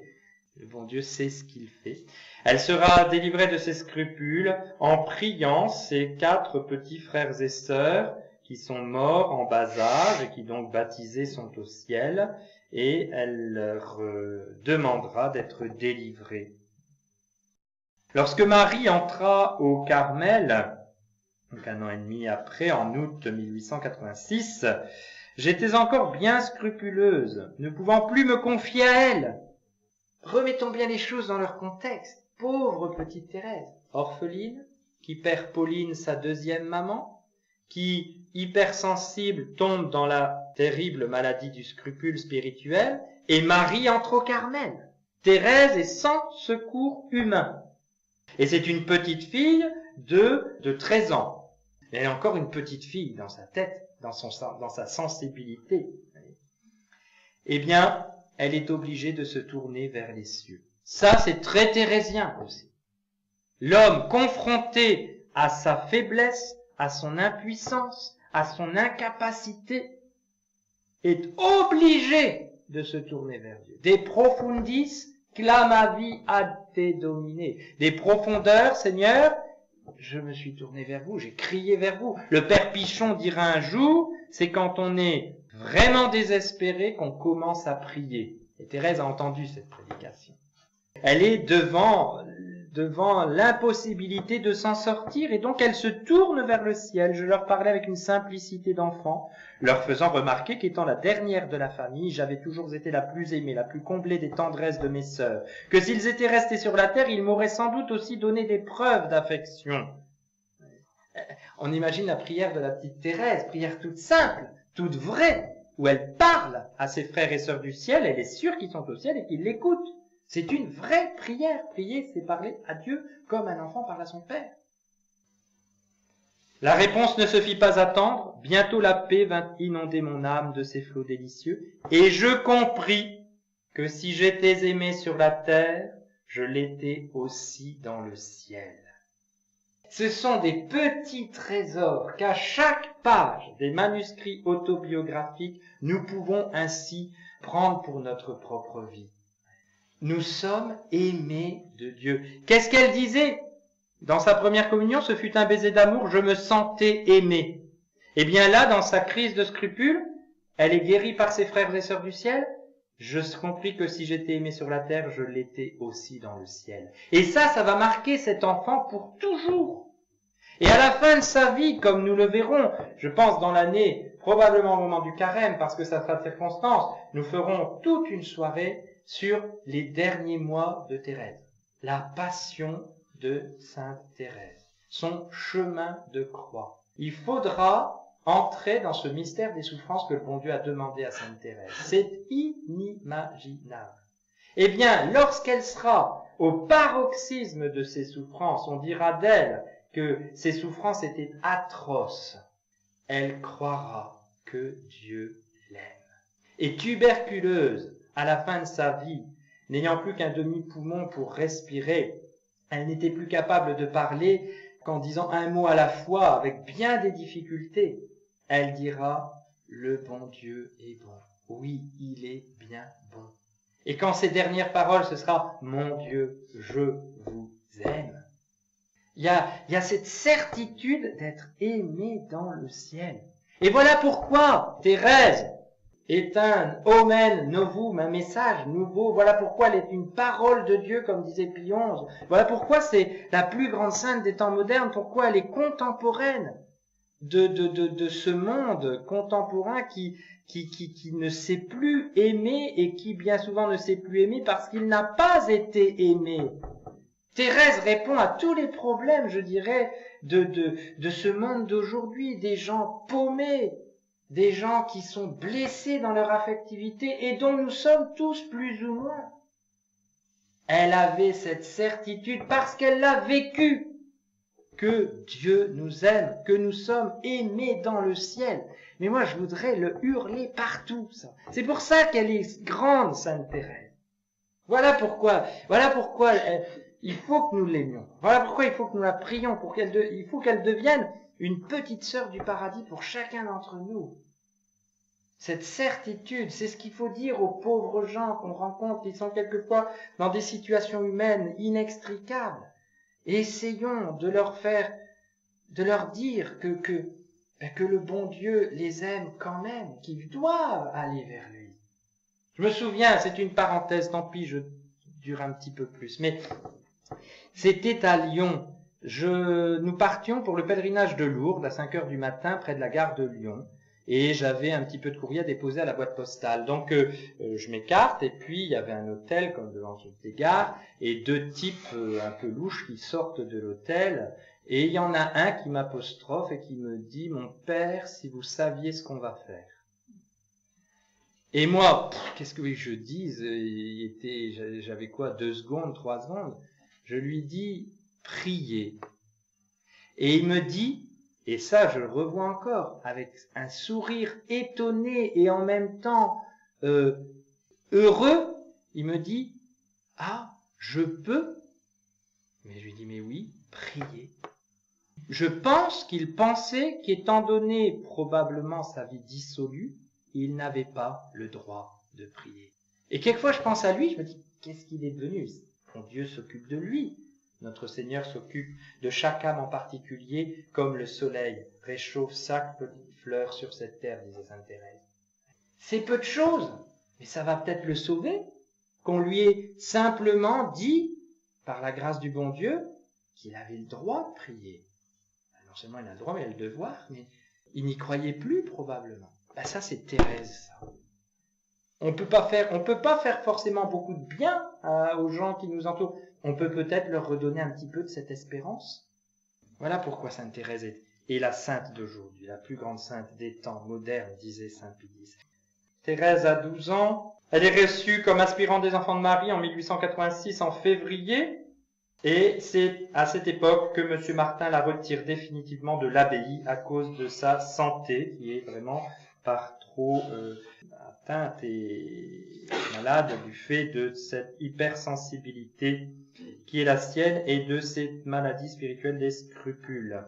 Le bon Dieu sait ce qu'il fait. Elle sera délivrée de ses scrupules en priant ses 4 petits frères et sœurs qui sont morts en bas âge et qui donc baptisés sont au ciel, et elle leur demandera d'être délivrée. Lorsque Marie entra au Carmel, donc 1 an et demi après, en août 1886, j'étais encore bien scrupuleuse, ne pouvant plus me confier à elle. Remettons bien les choses dans leur contexte. Pauvre petite Thérèse, orpheline, qui perd Pauline, sa deuxième maman, qui, hypersensible, tombe dans la terrible maladie du scrupule spirituel, et Marie entre au Carmel. Thérèse est sans secours humain. Et c'est une petite fille de 13 ans. Elle est encore une petite fille dans sa tête, dans sa sensibilité. Eh bien, elle est obligée de se tourner vers les cieux. Ça, c'est très thérésien aussi. L'homme confronté à sa faiblesse, à son impuissance, à son incapacité, est obligé de se tourner vers Dieu. De profundis clamavi ad te domine. Des profondeurs, Seigneur, je me suis tourné vers vous, j'ai crié vers vous. Le Père Pichon dira un jour, c'est quand on est vraiment désespéré qu'on commence à prier. Et Thérèse a entendu cette prédication. Elle est devant l'impossibilité de s'en sortir et donc elle se tourne vers le ciel. Je leur parlais avec une simplicité d'enfant, leur faisant remarquer qu'étant la dernière de la famille, j'avais toujours été la plus aimée, la plus comblée des tendresses de mes sœurs, que s'ils étaient restés sur la terre, ils m'auraient sans doute aussi donné des preuves d'affection. On imagine la prière de la petite Thérèse, prière toute simple, toute vraie, où elle parle à ses frères et sœurs du ciel, elle est sûre qu'ils sont au ciel et qu'ils l'écoutent. C'est une vraie prière. Prier, c'est parler à Dieu comme un enfant parle à son père. La réponse ne se fit pas attendre. Bientôt la paix vint inonder mon âme de ses flots délicieux. Et je compris que si j'étais aimé sur la terre, je l'étais aussi dans le ciel. Ce sont des petits trésors qu'à chaque page des manuscrits autobiographiques, nous pouvons ainsi prendre pour notre propre vie. Nous sommes aimés de Dieu. Qu'est-ce qu'elle disait dans sa première communion? Ce fut un baiser d'amour, je me sentais aimé. Eh bien là, dans sa crise de scrupules, elle est guérie par ses frères et sœurs du ciel. Je compris que si j'étais aimé sur la terre, je l'étais aussi dans le ciel. Et ça va marquer cet enfant pour toujours. Et à la fin de sa vie, comme nous le verrons, je pense dans l'année, probablement au moment du carême, parce que ça sera de circonstance, nous ferons toute une soirée sur les derniers mois de Thérèse, la passion de Sainte Thérèse, son chemin de croix. Il faudra entrer dans ce mystère des souffrances que le bon Dieu a demandé à Sainte Thérèse. C'est inimaginable. Eh bien, lorsqu'elle sera au paroxysme de ses souffrances, on dira d'elle que ses souffrances étaient atroces. Elle croira que Dieu l'aime. Et tuberculeuse, à la fin de sa vie, n'ayant plus qu'un demi-poumon pour respirer, elle n'était plus capable de parler qu'en disant un mot à la fois, avec bien des difficultés. Elle dira, le bon Dieu est bon. Oui, il est bien bon. Et quand ses dernières paroles, ce sera, mon Dieu, je vous aime. Il y a cette certitude d'être aimé dans le ciel. Et voilà pourquoi Thérèse est un omen novum, un message nouveau. Voilà pourquoi elle est une parole de Dieu, comme disait Pie XI. Voilà pourquoi c'est la plus grande sainte des temps modernes, pourquoi elle est contemporaine de ce monde contemporain qui ne sait plus aimer et qui bien souvent ne sait plus aimer parce qu'il n'a pas été aimé. Thérèse répond à tous les problèmes, je dirais, de ce monde d'aujourd'hui, des gens paumés, des gens qui sont blessés dans leur affectivité et dont nous sommes tous plus ou moins. Elle avait cette certitude parce qu'elle l'a vécu, que Dieu nous aime, que nous sommes aimés dans le ciel. Mais moi, je voudrais le hurler partout, ça. C'est pour ça qu'elle est grande, Sainte Thérèse. Voilà pourquoi il faut que nous l'aimions. Voilà pourquoi il faut que nous la prions, il faut qu'elle devienne une petite sœur du paradis pour chacun d'entre nous. Cette certitude, c'est ce qu'il faut dire aux pauvres gens qu'on rencontre, qui sont quelquefois dans des situations humaines inextricables. Et essayons de leur dire que le bon Dieu les aime quand même, qu'ils doivent aller vers lui. Je me souviens, c'est une parenthèse, tant pis, je dure un petit peu plus, mais c'était à Lyon. Nous partions pour le pèlerinage de Lourdes à 5 heures du matin près de la gare de Lyon. Et j'avais un petit peu de courrier à déposer à la boîte postale. Donc je m'écarte et puis il y avait un hôtel comme devant toutes les gares et deux types un peu louches qui sortent de l'hôtel. Et il y en a un qui m'apostrophe et qui me dit « Mon père, si vous saviez ce qu'on va faire ». Et moi, qu'est-ce que je dise? J'avais quoi, 2 secondes, 3 secondes? Je lui dis « Priez ». Et il me dit, et ça je le revois encore, avec un sourire étonné et en même temps heureux, il me dit « Ah, je peux ?» Mais je lui dis « Mais oui, priez ». Je pense qu'il pensait qu'étant donné probablement sa vie dissolue, il n'avait pas le droit de prier. Et quelquefois je pense à lui, je me dis, qu'est-ce qu'il est devenu? Bon, Dieu s'occupe de lui. Notre Seigneur s'occupe de chaque âme en particulier, comme le soleil réchauffe chaque petite fleur sur cette terre, disait sainte Thérèse. C'est peu de choses, mais ça va peut-être le sauver, qu'on lui ait simplement dit, par la grâce du bon Dieu, qu'il avait le droit de prier. Non seulement il a le droit, mais il a le devoir, mais il n'y croyait plus probablement. Ça c'est Thérèse, ça. On peut pas faire forcément beaucoup de bien aux gens qui nous entourent. On peut peut-être leur redonner un petit peu de cette espérance. Voilà pourquoi sainte Thérèse est la sainte d'aujourd'hui, la plus grande sainte des temps modernes, disait saint Pie X. Thérèse a 12 ans. Elle est reçue comme aspirante des enfants de Marie en 1886 en février. Et c'est à cette époque que M. Martin la retire définitivement de l'abbaye à cause de sa santé, qui est vraiment par trop atteinte et malade du fait de cette hypersensibilité qui est la sienne et de cette maladie spirituelle des scrupules.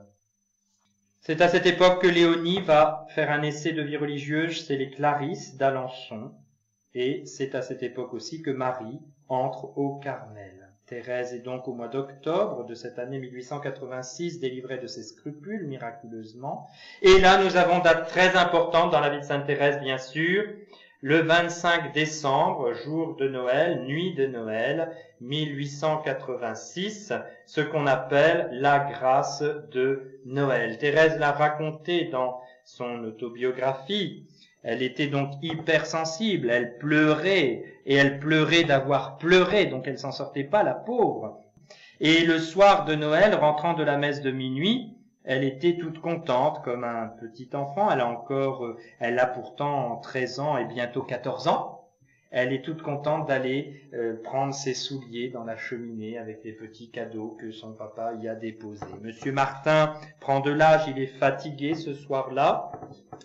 C'est à cette époque que Léonie va faire un essai de vie religieuse, c'est les Clarisses d'Alençon, et c'est à cette époque aussi que Marie entre au Carmel. Thérèse est donc au mois d'octobre de cette année 1886 délivrée de ses scrupules miraculeusement. Et là, nous avons date très importante dans la vie de sainte Thérèse, bien sûr, le 25 décembre, jour de Noël, nuit de Noël, 1886, ce qu'on appelle la grâce de Noël. Thérèse l'a raconté dans son autobiographie. Elle était donc hypersensible, elle pleurait, et elle pleurait d'avoir pleuré, donc elle s'en sortait pas, la pauvre. Et le soir de Noël, rentrant de la messe de minuit, elle était toute contente, comme un petit enfant. Elle a pourtant 13 ans et bientôt 14 ans. Elle est toute contente d'aller prendre ses souliers dans la cheminée avec les petits cadeaux que son papa y a déposés. Monsieur Martin prend de l'âge, il est fatigué ce soir-là,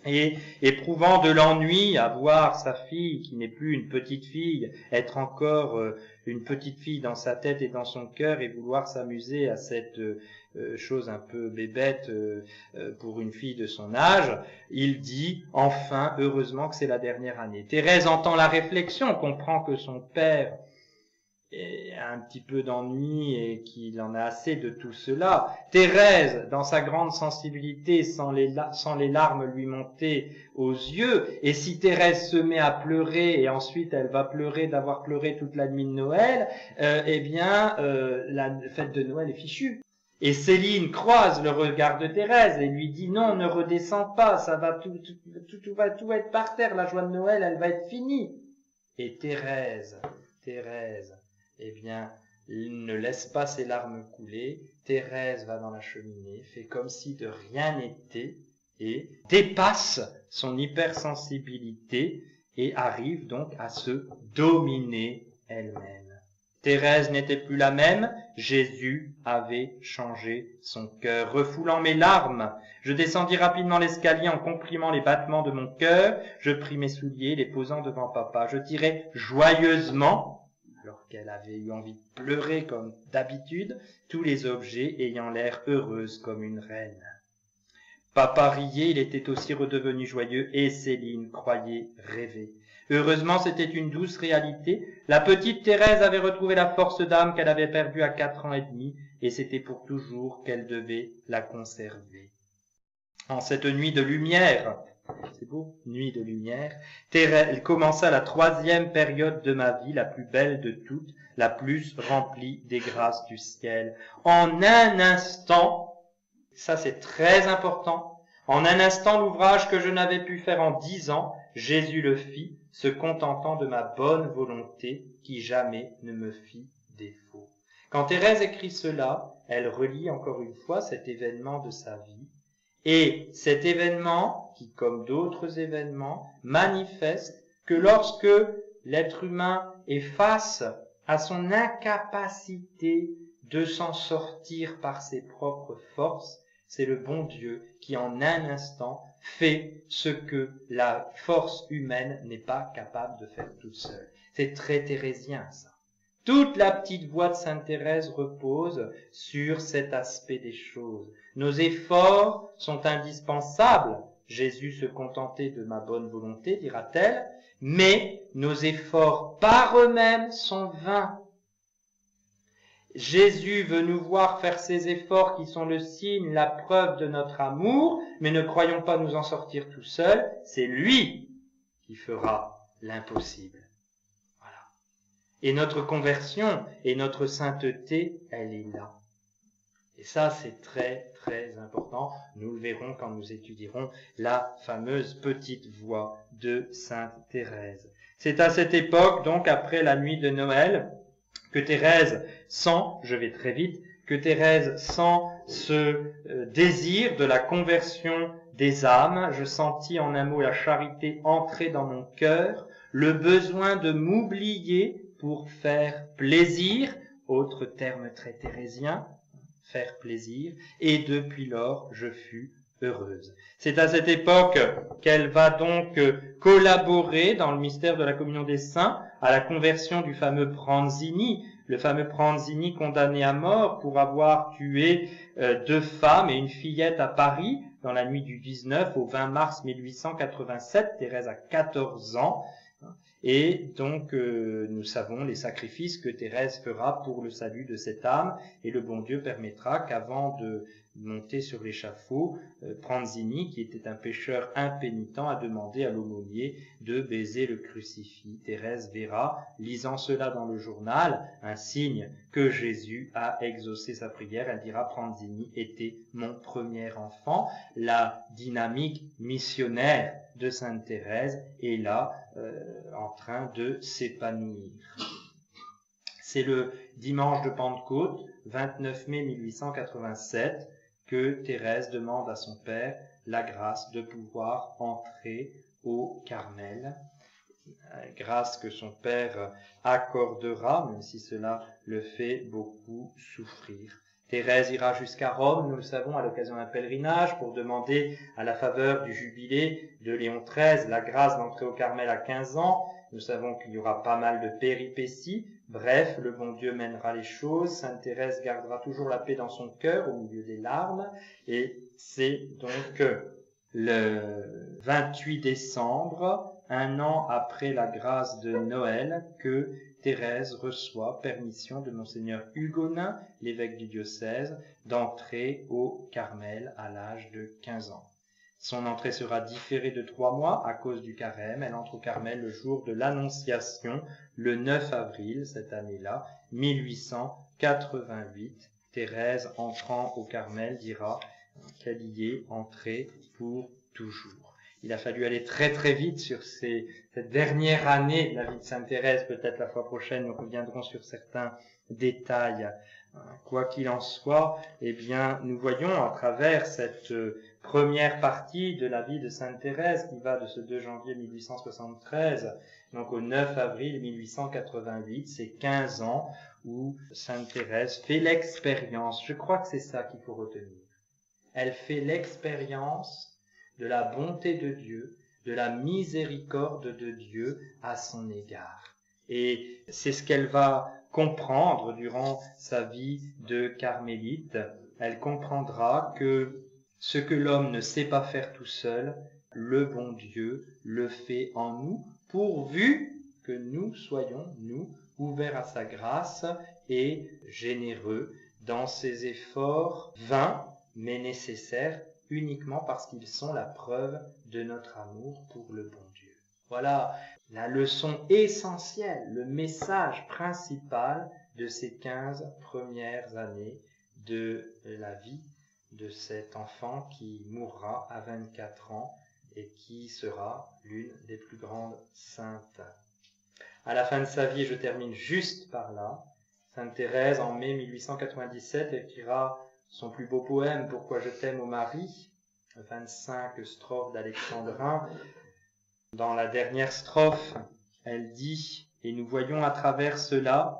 et éprouvant de l'ennui à voir sa fille, qui n'est plus une petite fille, être encore une petite fille dans sa tête et dans son cœur, et vouloir s'amuser à cette chose un peu bébête pour une fille de son âge, il dit « Enfin, heureusement que c'est la dernière année ». Thérèse entend la réflexion, comprend que son père a un petit peu d'ennui et qu'il en a assez de tout cela. Thérèse, dans sa grande sensibilité, sans les larmes lui monter aux yeux, et si Thérèse se met à pleurer et ensuite elle va pleurer d'avoir pleuré toute la nuit de Noël, la fête de Noël est fichue. Et Céline croise le regard de Thérèse et lui dit non, ne redescends pas, ça va tout va être par terre, la joie de Noël, elle va être finie. Et Thérèse, ne laisse pas ses larmes couler. Thérèse va dans la cheminée, fait comme si de rien n'était et dépasse son hypersensibilité et arrive donc à se dominer elle-même. Thérèse n'était plus la même, Jésus avait changé son cœur. Refoulant mes larmes, je descendis rapidement l'escalier en comprimant les battements de mon cœur, je pris mes souliers, les posant devant papa. Je tirai joyeusement, alors qu'elle avait eu envie de pleurer comme d'habitude, tous les objets ayant l'air heureuse comme une reine. Papa riait, il était aussi redevenu joyeux, et Céline croyait rêver. Heureusement, c'était une douce réalité. La petite Thérèse avait retrouvé la force d'âme qu'elle avait perdue à 4 ans et demi, et c'était pour toujours qu'elle devait la conserver. En cette nuit de lumière, c'est beau, nuit de lumière, Thérèse commença la 3e période de ma vie, la plus belle de toutes, la plus remplie des grâces du ciel. En un instant, ça c'est très important, en un instant l'ouvrage que je n'avais pu faire en 10 ans, Jésus le fit, se contentant de ma bonne volonté qui jamais ne me fit défaut. Quand Thérèse écrit cela, elle relie encore une fois cet événement de sa vie, et cet événement, qui comme d'autres événements, manifeste que lorsque l'être humain est face à son incapacité de s'en sortir par ses propres forces, c'est le bon Dieu qui en un instant fait ce que la force humaine n'est pas capable de faire toute seule. C'est très thérésien ça. Toute la petite voix de sainte Thérèse repose sur cet aspect des choses. Nos efforts sont indispensables Jésus se contentait de ma bonne volonté, dira-t-elle, mais nos efforts par eux-mêmes sont vains. Jésus veut nous voir faire ces efforts qui sont le signe, la preuve de notre amour, mais ne croyons pas nous en sortir tout seuls, c'est lui qui fera l'impossible. Voilà. Et notre conversion et notre sainteté, elle est là. Et ça, c'est très, très important. Nous le verrons quand nous étudierons la fameuse petite voix de Sainte Thérèse. C'est à cette époque, donc après la nuit de Noël, que Thérèse sent, je vais très vite, que Thérèse sent ce désir de la conversion des âmes. Je sentis en un mot la charité entrer dans mon cœur, le besoin de m'oublier pour faire plaisir, autre terme très thérésien, faire plaisir, et depuis lors, je fus heureuse. C'est à cette époque qu'elle va donc collaborer dans le mystère de la communion des saints à la conversion du fameux Pranzini, le fameux Pranzini condamné à mort pour avoir tué 2 femmes et une fillette à Paris dans la nuit du 19 au 20 mars 1887. Thérèse a 14 ans. Et donc, nous savons les sacrifices que Thérèse fera pour le salut de cette âme, et le bon Dieu permettra qu'avant de monter sur l'échafaud, Pranzini, qui était un pécheur impénitent, a demandé à l'aumônier de baiser le crucifix. Thérèse verra, lisant cela dans le journal, un signe que Jésus a exaucé sa prière. Elle dira, Pranzini était mon premier enfant. La dynamique missionnaire de Sainte Thérèse est là, en train de s'épanouir. C'est le dimanche de Pentecôte, 29 mai 1887, que Thérèse demande à son père la grâce de pouvoir entrer au Carmel. Grâce que son père accordera, même si cela le fait beaucoup souffrir. Thérèse ira jusqu'à Rome, nous le savons, à l'occasion d'un pèlerinage, pour demander à la faveur du jubilé de Léon XIII la grâce d'entrer au Carmel à 15 ans. Nous savons qu'il y aura pas mal de péripéties. Bref, le bon Dieu mènera les choses. Sainte Thérèse gardera toujours la paix dans son cœur au milieu des larmes. Et c'est donc le 28 décembre, un an après la grâce de Noël, que Thérèse reçoit permission de Monseigneur Hugonin, l'évêque du diocèse, d'entrer au Carmel à l'âge de 15 ans. Son entrée sera différée de 3 mois à cause du carême. Elle entre au Carmel le jour de l'Annonciation, le 9 avril, cette année-là, 1888. Thérèse, entrant au Carmel, dira qu'elle y est entrée pour toujours. Il a fallu aller très très vite sur cette dernière année de la vie de Sainte Thérèse. Peut-être la fois prochaine, nous reviendrons sur certains détails. Quoi qu'il en soit, eh bien, nous voyons à travers cette première partie de la vie de Sainte Thérèse qui va de ce 2 janvier 1873 donc au 9 avril 1888, c'est 15 ans où Sainte Thérèse fait l'expérience. Je crois que c'est ça qu'il faut retenir. Elle fait l'expérience de la bonté de Dieu, de la miséricorde de Dieu à son égard. Et c'est ce qu'elle va comprendre durant sa vie de carmélite. Elle comprendra que ce que l'homme ne sait pas faire tout seul, le bon Dieu le fait en nous, pourvu que nous soyons, nous, ouverts à sa grâce et généreux dans ses efforts vains, mais nécessaires, uniquement parce qu'ils sont la preuve de notre amour pour le bon Dieu. Voilà la leçon essentielle, le message principal de ces 15 premières années de la vie de cet enfant qui mourra à 24 ans et qui sera l'une des plus grandes saintes. À la fin de sa vie, et je termine juste par là, Sainte Thérèse, en mai 1897, écrira son plus beau poème, Pourquoi je t'aime, ô Marie, 25 strophes d'Alexandrin. Dans la dernière strophe, elle dit, et nous voyons à travers cela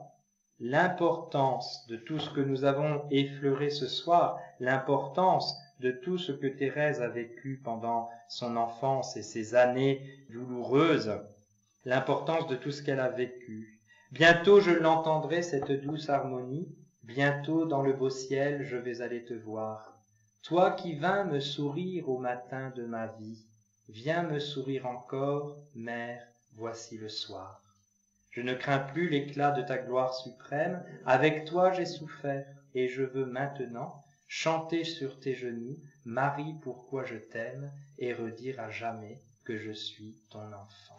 l'importance de tout ce que nous avons effleuré ce soir, l'importance de tout ce que Thérèse a vécu pendant son enfance et ses années douloureuses, l'importance de tout ce qu'elle a vécu. Bientôt je l'entendrai, cette douce harmonie, bientôt dans le beau ciel je vais aller te voir. Toi qui vins me sourire au matin de ma vie, viens me sourire encore, Mère, voici le soir. Je ne crains plus l'éclat de ta gloire suprême, avec toi j'ai souffert, et je veux maintenant chanter sur tes genoux, Marie, pourquoi je t'aime, et redire à jamais que je suis ton enfant.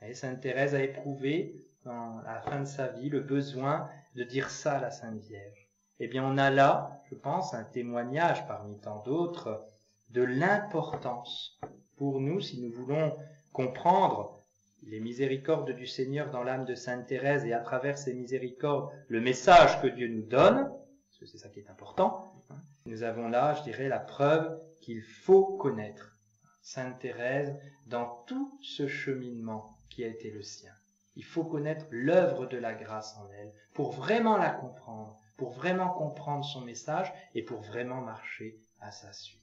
Et Sainte Thérèse a éprouvé, à la fin de sa vie, le besoin de dire ça à la Sainte Vierge. Eh bien, on a là, je pense, un témoignage parmi tant d'autres de l'importance pour nous, si nous voulons comprendre les miséricordes du Seigneur dans l'âme de Sainte Thérèse et à travers ces miséricordes, le message que Dieu nous donne, parce que c'est ça qui est important, nous avons là, je dirais, la preuve qu'il faut connaître Sainte Thérèse dans tout ce cheminement qui a été le sien. Il faut connaître l'œuvre de la grâce en elle pour vraiment la comprendre, pour vraiment comprendre son message et pour vraiment marcher à sa suite.